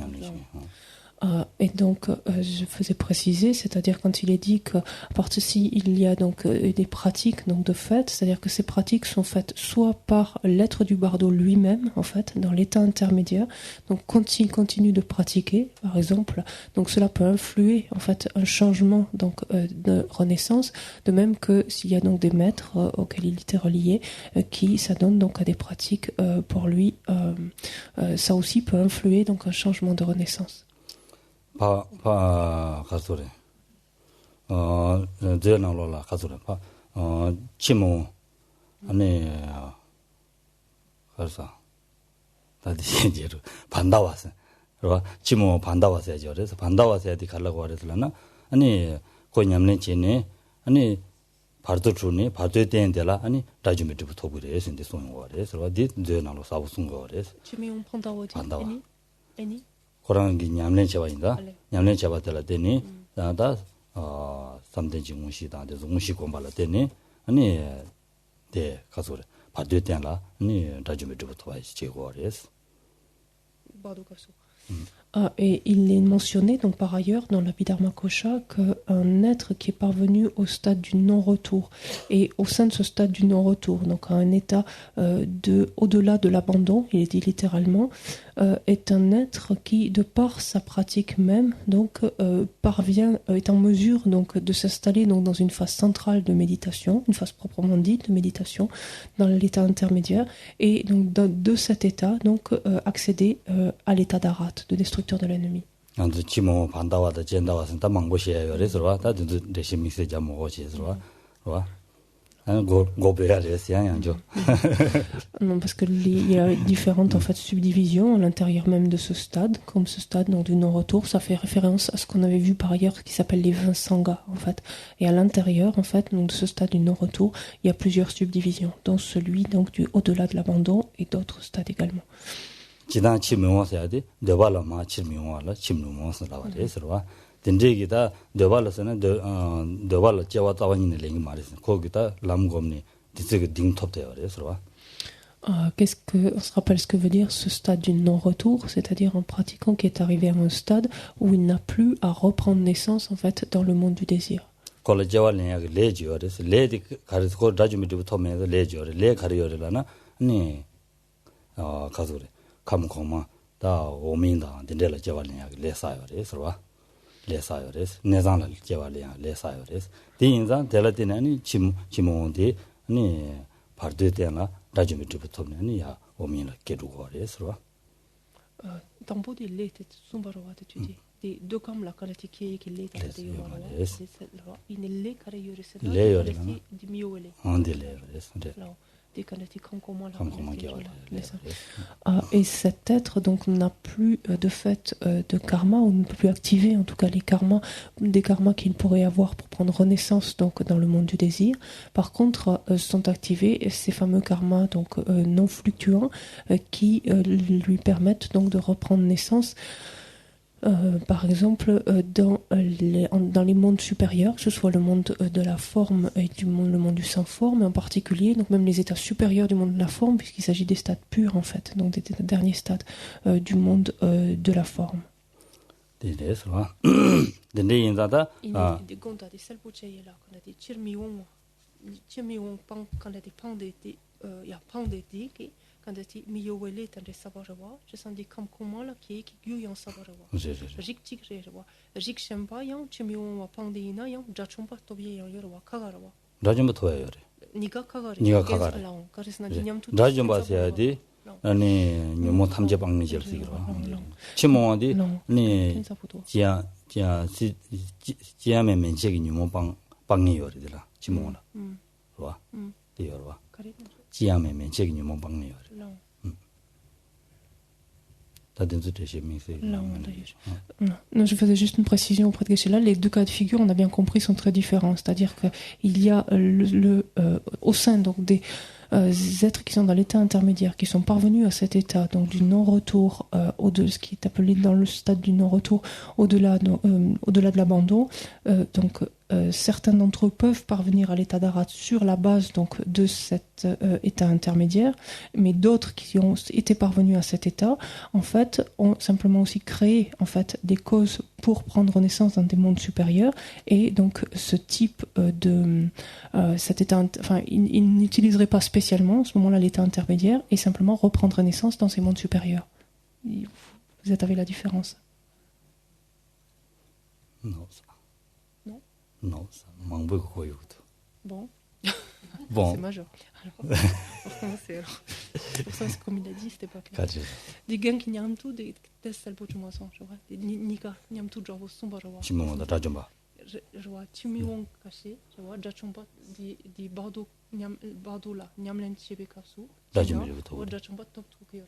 Et donc, je faisais préciser, c'est-à-dire quand il est dit qu'à partir s'il y a donc des pratiques donc de fait, c'est-à-dire que ces pratiques sont faites soit par l'être du bardo lui-même, en fait, dans l'état intermédiaire. Donc, quand il continue de pratiquer, par exemple, donc cela peut influer en fait un changement donc de renaissance, de même que s'il y a donc des maîtres auxquels il était relié, qui s'adonnent donc à des pratiques pour lui, ça aussi peut influer donc un changement de renaissance. 가서래. 제나로라 가서래. 치모 아니 가서 다디 이제로 반다 왔어. 그러고 치모 반다 왔어야죠. 그래서 반다 왔어야 돼 가려고 그랬더라나. 아니 고냠네 지네. 아니 바르도 주네. 바르도 된데라. 아니 라주메트부터 그래서 근데 소용 거래서 어디 제나로 사고 쓴 거래서. 치미용 판다워지. 애니 고랑기 냠len 제바인가 냠len 제바들 때니 다다 삼대지 무시다데 무시 공발라 때니 아니 데 가서 받을 때라 아니 다주메트부터 와시 제거레스 바도 가서 et il est mentionné donc par ailleurs dans l'Abhidharma Kosha qu'un être qui est parvenu au stade du non-retour et au sein de ce stade du non-retour, donc à un état au-delà de l'abandon, il est dit littéralement, est un être qui, de par sa pratique même, donc parvient, est en mesure donc de s'installer donc dans une phase centrale de méditation, une phase proprement dite de méditation, dans l'état intermédiaire, et donc de cet état donc accéder à l'état d'arat, de destruction de l'ennemi. 치모 반다와다 젠다와선 다 망고시에요. 그래서 다들 레시미 세자 먹어지서 와. 고베야 레시양죠. Non, parce qu'il y a différentes en fait subdivisions à l'intérieur même de ce stade, comme ce stade donc du non-retour, ça fait référence à ce qu'on avait vu par ailleurs qui s'appelle les 20 sanghas en fait. Et à l'intérieur en fait donc de ce stade du non-retour, il y a plusieurs subdivisions, dont celui donc du au-delà de l'abandon et d'autres stades également. 지단 치명와서야 돼. 되발라마 치명와라 치명와서 나와래서 된제기다 되발라서는 되발라 제와다와 있는 랭이 말이서 거기다 람곰니 디스가 딩톱돼요. 그래서 Qu'est-ce que on se rappelle ce que veut dire ce stade du non-retour, c'est-à-dire un pratiquant qui est arrivé à un stade où il n'a plus à reprendre naissance en fait dans le monde du désir. 콜라 제발랭이 레지요. 그래서 레디 가르고 라주미부터 매서 레지요. 레 가르요라나 아니 가서 그래. 감고마 다 오민다 된데라 제발이야 레사요레스와 레사요레스 내장라 제발이야 레사요레스 디인자 델라티나니 치모온데 아니 파르데테나 라주미트부터니 야 오민라 게루고레스와 tambo di lete sumbarwa te tudi de do kam la kala ti ki le ta de yo in le kare yore se di miole on de leres et cet être donc n'a plus de fait de karma, ou ne peut plus activer en tout cas les karmas, des karmas qu'il pourrait avoir pour prendre renaissance donc dans le monde du désir. Par contre sont activés ces fameux karmas donc non fluctuants qui lui permettent donc de reprendre naissance. Par exemple, dans les mondes supérieurs, que ce soit le monde de la forme et le monde du sans-forme en particulier, donc même les états supérieurs du monde de la forme, puisqu'il s'agit des stades purs en fait, donc des derniers stades du monde de la forme. Quand tu miowele tande sabarwa je sens des comme comment là qui guyon sabarwa jik tik rewa jik shamba yang chimiwa pande ina yang jachumpa tobiye yang yorwa kagarwa 라좀부터 해요. 니가 카가래 그래서 난 라좀 봐야지 아니 뭐 탐제 방는 jel시기로 치모한테 아니 지야면 면책이 뭐 방니 요리더라 치모나 와 되어와 지야면 면책이 뭐 방니 요리 Non, je faisais juste une précision auprès de Geshe-la. Les deux cas de figure, on a bien compris, sont très différents. C'est-à-dire qu'il y a au sein donc des êtres qui sont dans l'état intermédiaire, qui sont parvenus à cet état donc du non-retour, au-delà, ce qui est appelé dans le stade du non-retour, au-delà de l'abandon. Donc certains d'entre eux peuvent parvenir à l'état d'Arat sur la base donc de cet état intermédiaire, mais d'autres qui ont été parvenus à cet état, en fait, ont simplement aussi créé en fait des causes pour prendre naissance dans des mondes supérieurs, et donc ce type cet état, enfin, il n'utiliserait pas spécialement à ce moment-là l'état intermédiaire et simplement reprendre naissance dans ces mondes supérieurs. Vous êtes avec la différence? Non, ça. Non. Non, ça. Manque quoi Bon. Bon. C'est majeur. Alors, c'est pour ça, c'est comme il a dit, c'était pas clair. Des gens qui n'aiment tout, des tests salvo de moisson, je vois. Des nika, n'aiment tout, genre, sombre, je vois. Je vois, tu m'y won't caché, je vois, j'achomba, des bardo, bardo là, n'aiment chebe kapsu. J'achomba top tout qui est.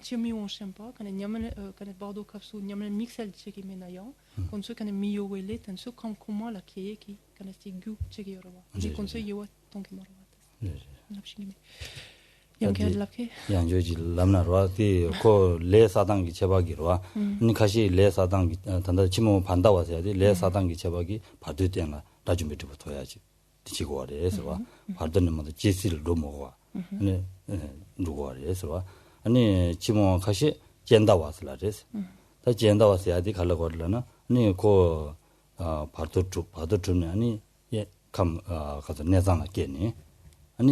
Tu m'y won't chempa, quand n'aiment, quand bardo kapsu, n'aiment mixel cheki menayan, quand ceux qui n'aiment mieux wele, tant ceux quand comment la qui quand c'est gu cheki yorwa. J'ai conseillé yowa ton qui marwa. 양조지 람나로티 코 레사당기 제박이로와 니 가시 레사당기 단다 치모 반다 와서야지 레사당기 제박이 받을 때나 라주미트부터 해야지 지고 와래서 받는 것도 지시를 넘어와 네 누구 와래서 아니 치모 가시 젠다 와서라래서 다 젠다 와서야지 갈라고 하려나 니고 받을 줄 아니 예감 가서 내장을 깨니 On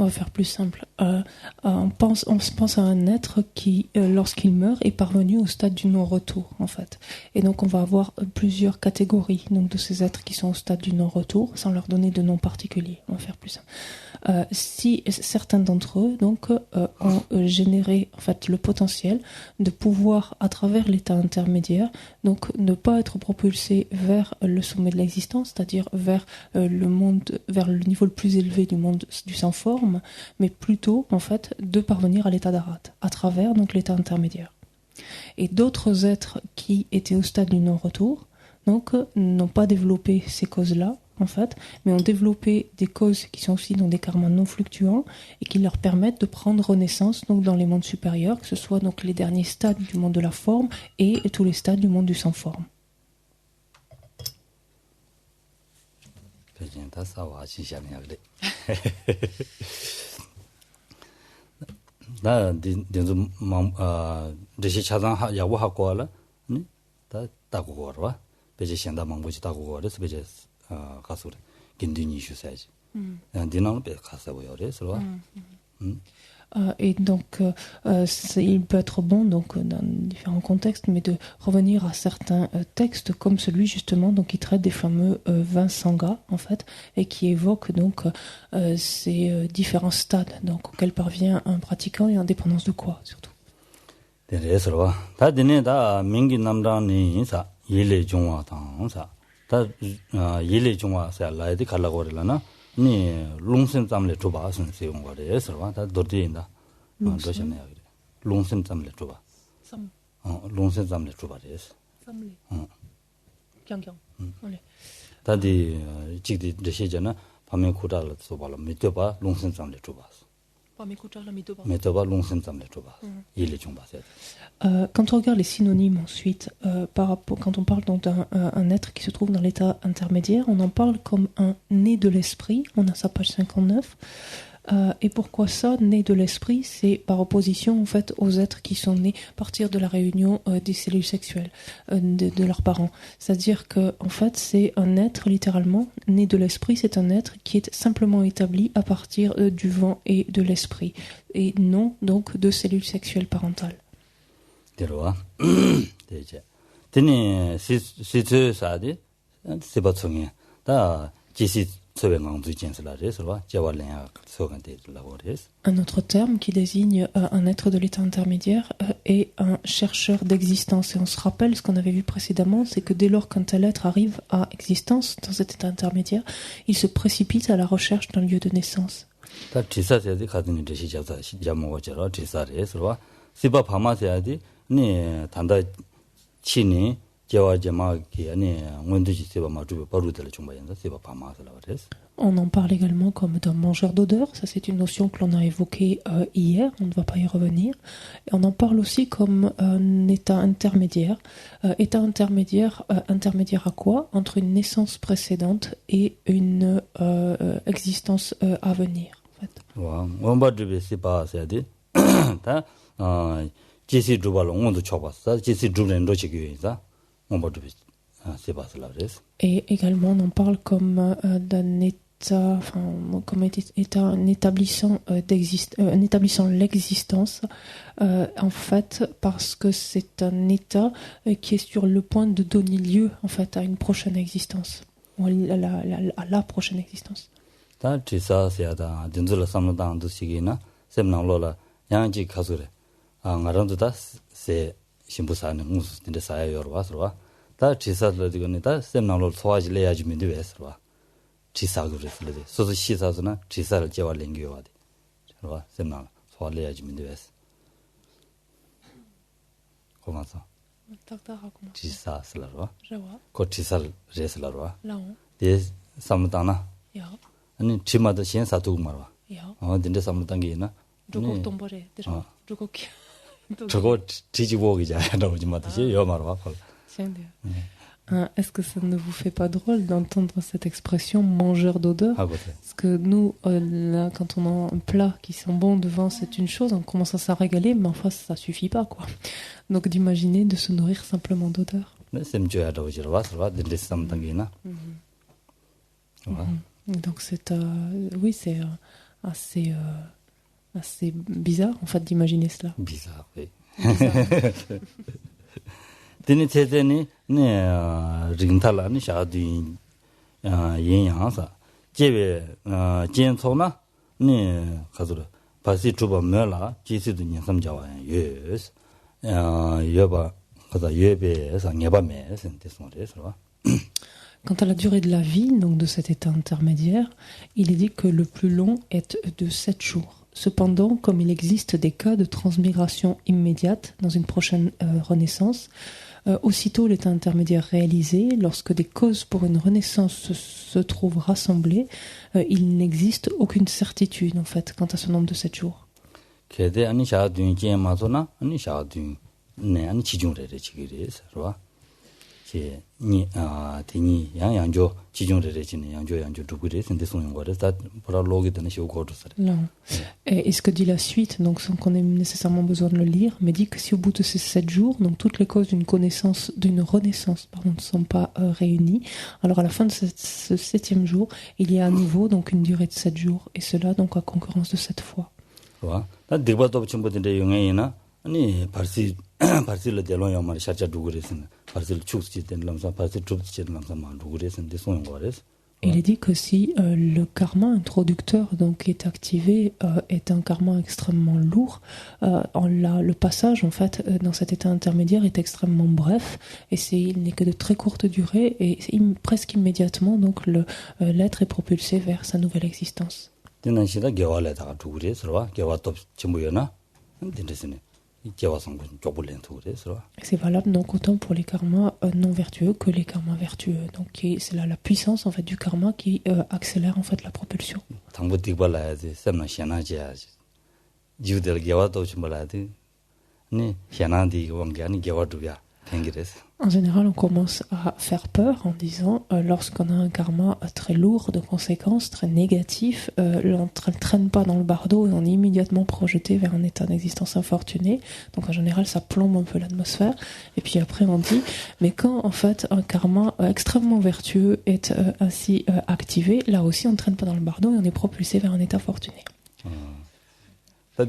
va faire plus simple. On pense à un être qui, lorsqu'il meurt, est parvenu au stade du non-retour, en fait. Et donc, on va avoir plusieurs catégories donc, de ces êtres qui sont au stade du non-retour, sans leur donner de nom particulier. On va faire plus simple. Si certains d'entre eux donc ont généré en fait le potentiel de pouvoir à travers l'état intermédiaire donc ne pas être propulsés vers le sommet de l'existence, c'est-à-dire vers le monde, vers le niveau le plus élevé du monde du sans forme, mais plutôt en fait de parvenir à l'état d'Arat à travers donc l'état intermédiaire. Et d'autres êtres qui étaient au stade du non-retour donc n'ont pas développé ces causes-là en fait, mais ont développé des causes qui sont aussi dans des karmas non fluctuants et qui leur permettent de prendre naissance donc dans les mondes supérieurs, que ce soit donc les derniers stades du monde de la forme et tous les stades du monde du sans forme. 가수래 긴디니 슈사지 디나는 배 가서요 그래서 et donc il peut être bon donc dans différents contextes mais de revenir à certains textes comme celui justement donc qui traite des fameux 20 sanghas en fait et qui évoque donc ces différents stades donc auxquels parvient un pratiquant et en dépendance de quoi surtout. 그래서 다 되네 다 민기 남자니 사 일레 중화당사 다 일레 중화사 라이드 갈라고 그러려나 니 롱센 담래 줘봐 선생 거래서 다 도디인다 도시네 그래 롱센 담래 줘봐 삼 롱센 담래 줘봐 그래서 삼레 경경 원래 다디 지디 되시잖아 밤에 고달을 써봐라 밑에봐 롱센 담래 줘봐 Quand on regarde les synonymes ensuite, quand on parle donc d'un être qui se trouve dans l'état intermédiaire, on en parle comme un né de l'esprit, on a sa page 59. Et pourquoi ça, né de l'esprit? C'est par opposition en fait aux êtres qui sont nés à partir de la réunion des cellules sexuelles de leurs parents. C'est-à-dire que en fait c'est un être littéralement né de l'esprit, c'est un être qui est simplement établi à partir du vent et de l'esprit et non donc de cellules sexuelles parentales. Un autre terme qui désigne un être de l'état intermédiaire est un chercheur d'existence. Et on se rappelle ce qu'on avait vu précédemment, c'est que dès lors qu'un tel être arrive à existence dans cet état intermédiaire, il se précipite à la recherche d'un lieu de naissance. On en parle également comme d'un mangeur d'odeur. Ça, c'est une notion que l'on a évoquée hier. On ne va pas y revenir. Et on en parle aussi comme un état intermédiaire. Intermédiaire à quoi? Entre une naissance précédente et une existence à venir, en fait. On va dire c'est pas ça dit. Jesi Drubal on the chopas, Jesi Druben Rochiguisa, on va dire c'est pas cela. Et également, on en parle comme d'un état, comme un établissant un établissant l'existence, en fait, parce que c'est un état qui est sur le point de donner lieu, en fait, à une prochaine existence, ou à la prochaine existence. C'est ça, c'est à Denzula Samdan de Sigina, Semnalola, Yanji Kazure. Around that, c'est Shimbusan, Mus in the Saya or Wasra. That is a Lagonita, Semnalo Swaj Leaj Midwest. Chisagu, so the Shisazana, Chisal Java Linguadi. Semnal, Swaleaj Midwest. Comment ça? Chisa Slarva. Cotisal Reslarva. Yes, Samdana. And Chima the Shen Satumara. Didn't Samdangina. 저거 뒤집어오기자 나오지 마듯이 여마로 아파. Est-ce que ça ne vous fait pas drôle d'entendre cette expression mangeur d'odeur? Parce que nous, là, quand on a un plat qui sent bon devant, c'est une chose, on commence à s'en régaler, mais en face, ça suffit pas, quoi. Donc d'imaginer de se nourrir simplement d'odeur. Donc c'est, oui, c'est assez bizarre, en fait, d'imaginer cela. Bizarre, oui. Tene tene ne ringtala ni sha du yin yang sa jebe jian chou na ni kazu pasi zhuba me la ji si de nian sam jia wan yes ye ba kaza ye be sa nie ba me sen de son de ça. Quant à la durée de la vie, donc de cet état intermédiaire, il est dit que le plus long est de 7 jours. Cependant, comme il existe des cas de transmigration immédiate dans une prochaine renaissance, aussitôt l'état intermédiaire réalisé, lorsque des causes pour une renaissance se trouvent rassemblées, il n'existe aucune certitude en fait quant à ce nombre de 7 jours. Et ce que dit la suite, donc sans qu'on ait nécessairement besoin de le lire, mais dit que si au bout de ces 7 jours, donc toutes les causes d'une renaissance, ne sont pas réunies, alors à la fin de ce 7e jour, il y a à nouveau donc une durée de 7 jours, et cela donc à concurrence de 7 fois. Il est dit que si le karma introducteur donc est activé, est un karma extrêmement lourd, le passage en fait dans cet état intermédiaire est extrêmement bref et il n'est que de très courte durée et presque immédiatement donc l'être est propulsé vers sa nouvelle existence. C'est valable donc autant pour les karmas non vertueux que les karmas vertueux. Donc c'est là la puissance en fait du karma qui accélère en fait la propulsion. En général, on commence à faire peur en disant lorsqu'on a un karma très lourd de conséquences, très négatif, on ne traîne pas dans le bardeau et on est immédiatement projeté vers un état d'existence infortuné. Donc en général, ça plombe un peu l'atmosphère. Et puis après, on dit, mais quand en fait un karma extrêmement vertueux est ainsi activé, là aussi, on ne traîne pas dans le bardeau et on est propulsé vers un état fortuné. Et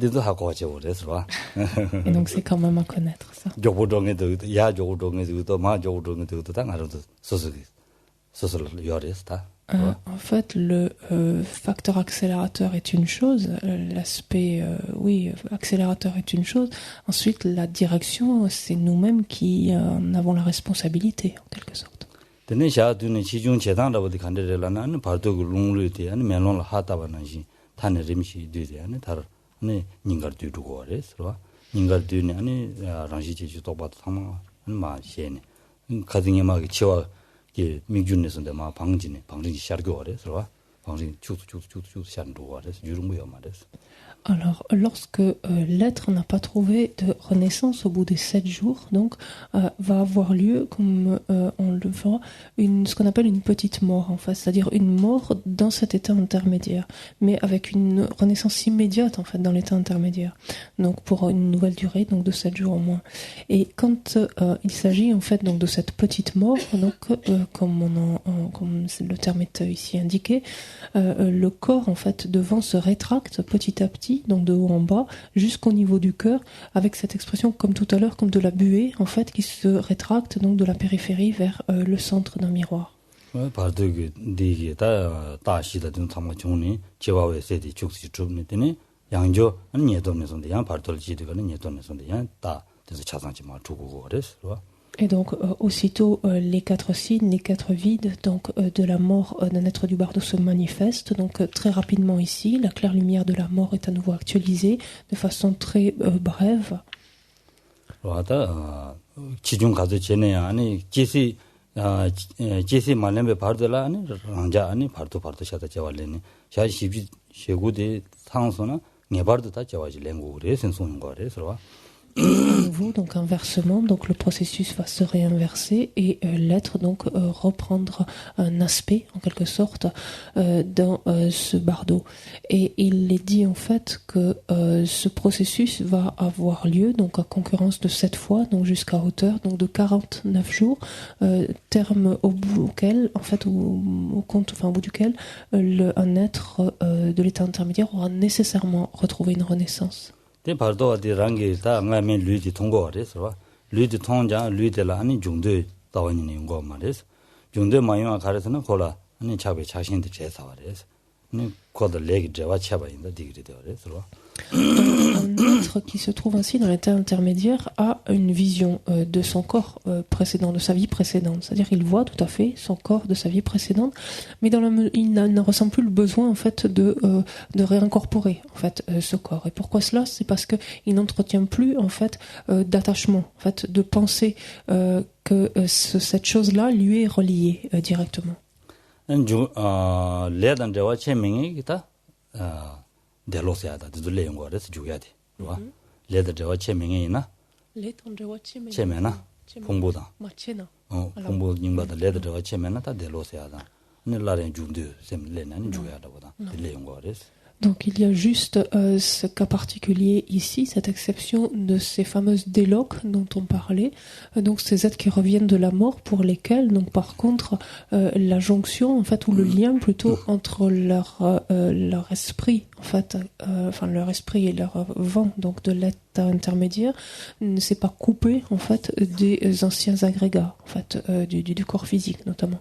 donc c'est quand même à connaître ça. En fait, le facteur accélérateur est une chose, l'aspect accélérateur est une chose. Ensuite, la direction, c'est nous-mêmes qui en avons la responsabilité en quelque sorte. 네 닝가르도 두고 그래서 닝가르도니 아니 랑시지 도바도 상마 마시네 가등에 막 치와 게 민준에서인데 막 방진이 샤르고 그래서 방식 쭉 샤는도가 그래서 이런 거요 말이야. Alors, lorsque l'être n'a pas trouvé de renaissance au bout des 7 jours, donc va avoir lieu, comme on le voit, ce qu'on appelle une petite mort, en fait, c'est-à-dire une mort dans cet état intermédiaire, mais avec une renaissance immédiate, en fait, dans l'état intermédiaire, donc pour une nouvelle durée, donc de 7 jours au moins. Et quand il s'agit, en fait, donc de cette petite mort, donc comme le terme est ici indiqué, le corps, en fait, devant se rétracte petit à petit, donc de haut en bas, jusqu'au niveau du cœur, avec cette expression, comme tout à l'heure, comme de la buée, en fait, qui se rétracte donc de la périphérie vers le centre d'un miroir. Et donc, aussitôt, les 4 signes, les 4 vides donc, de la mort d'un être du bardo se manifestent. Donc, très rapidement ici, la claire lumière de la mort est à nouveau actualisée de façon très brève. Nouveau, donc inversement, donc le processus va se réinverser et l'être donc reprendre un aspect en quelque sorte dans ce bardo. Et il est dit en fait que ce processus va avoir lieu donc à concurrence de 7 fois, donc jusqu'à hauteur donc de 49 jours, terme au bout auquel en fait au bout duquel un être de l'état intermédiaire aura nécessairement retrouvé une renaissance. 데 바도 어디 랑게다 ngamen luidi 통고 그래서 luidi 통자 lu이데라 아니 중대 다원이는 거 말이스 중대 마이와 가르서는 콜라 아니 차베 자신들 제사 그래서 네 거다 레기 제와 차바인다 디그리 그래서 Un être qui se trouve ainsi dans l'état intermédiaire a une vision de son corps précédent, de sa vie précédente. C'est-à-dire qu'il voit tout à fait son corps de sa vie précédente, mais il ne ressent plus le besoin en fait de réincorporer en fait ce corps. Et pourquoi cela? C'est parce que il n'entretient plus en fait d'attachement, en fait de penser que cette chose-là lui est reliée directement. 델로스야다 들레인 거라서 줘야 돼. 봐. 레더와 체명이나 레더와 체면나 공부다. 맞잖아. 공부 님바다 레더와 체면나 다 델로스야다. 늘라렌 중도 셈레는 줘야 되거든. 들레인 거라서. Donc il y a juste ce cas particulier ici, cette exception de ces fameuses déloques dont on parlait, donc ces êtres qui reviennent de la mort pour lesquels, donc par contre, la jonction en fait ou le lien plutôt entre leur esprit en fait, leur esprit et leur vent donc de l'état intermédiaire ne s'est pas coupé en fait des anciens agrégats en fait du corps physique notamment,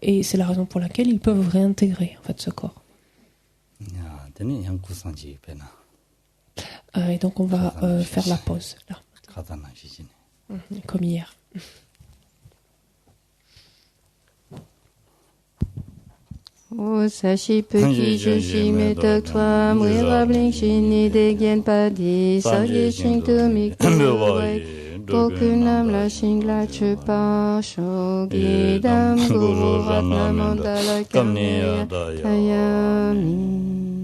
et c'est la raison pour laquelle ils peuvent réintégrer en fait ce corps. Et donc on va faire la pause là. Comme hier. O sashi puki jushi metak twa mwela bling shini de gen padi sagi shing tu mik Kokunam la shingla chupa shogi dam guru ratna mandala kamya hayami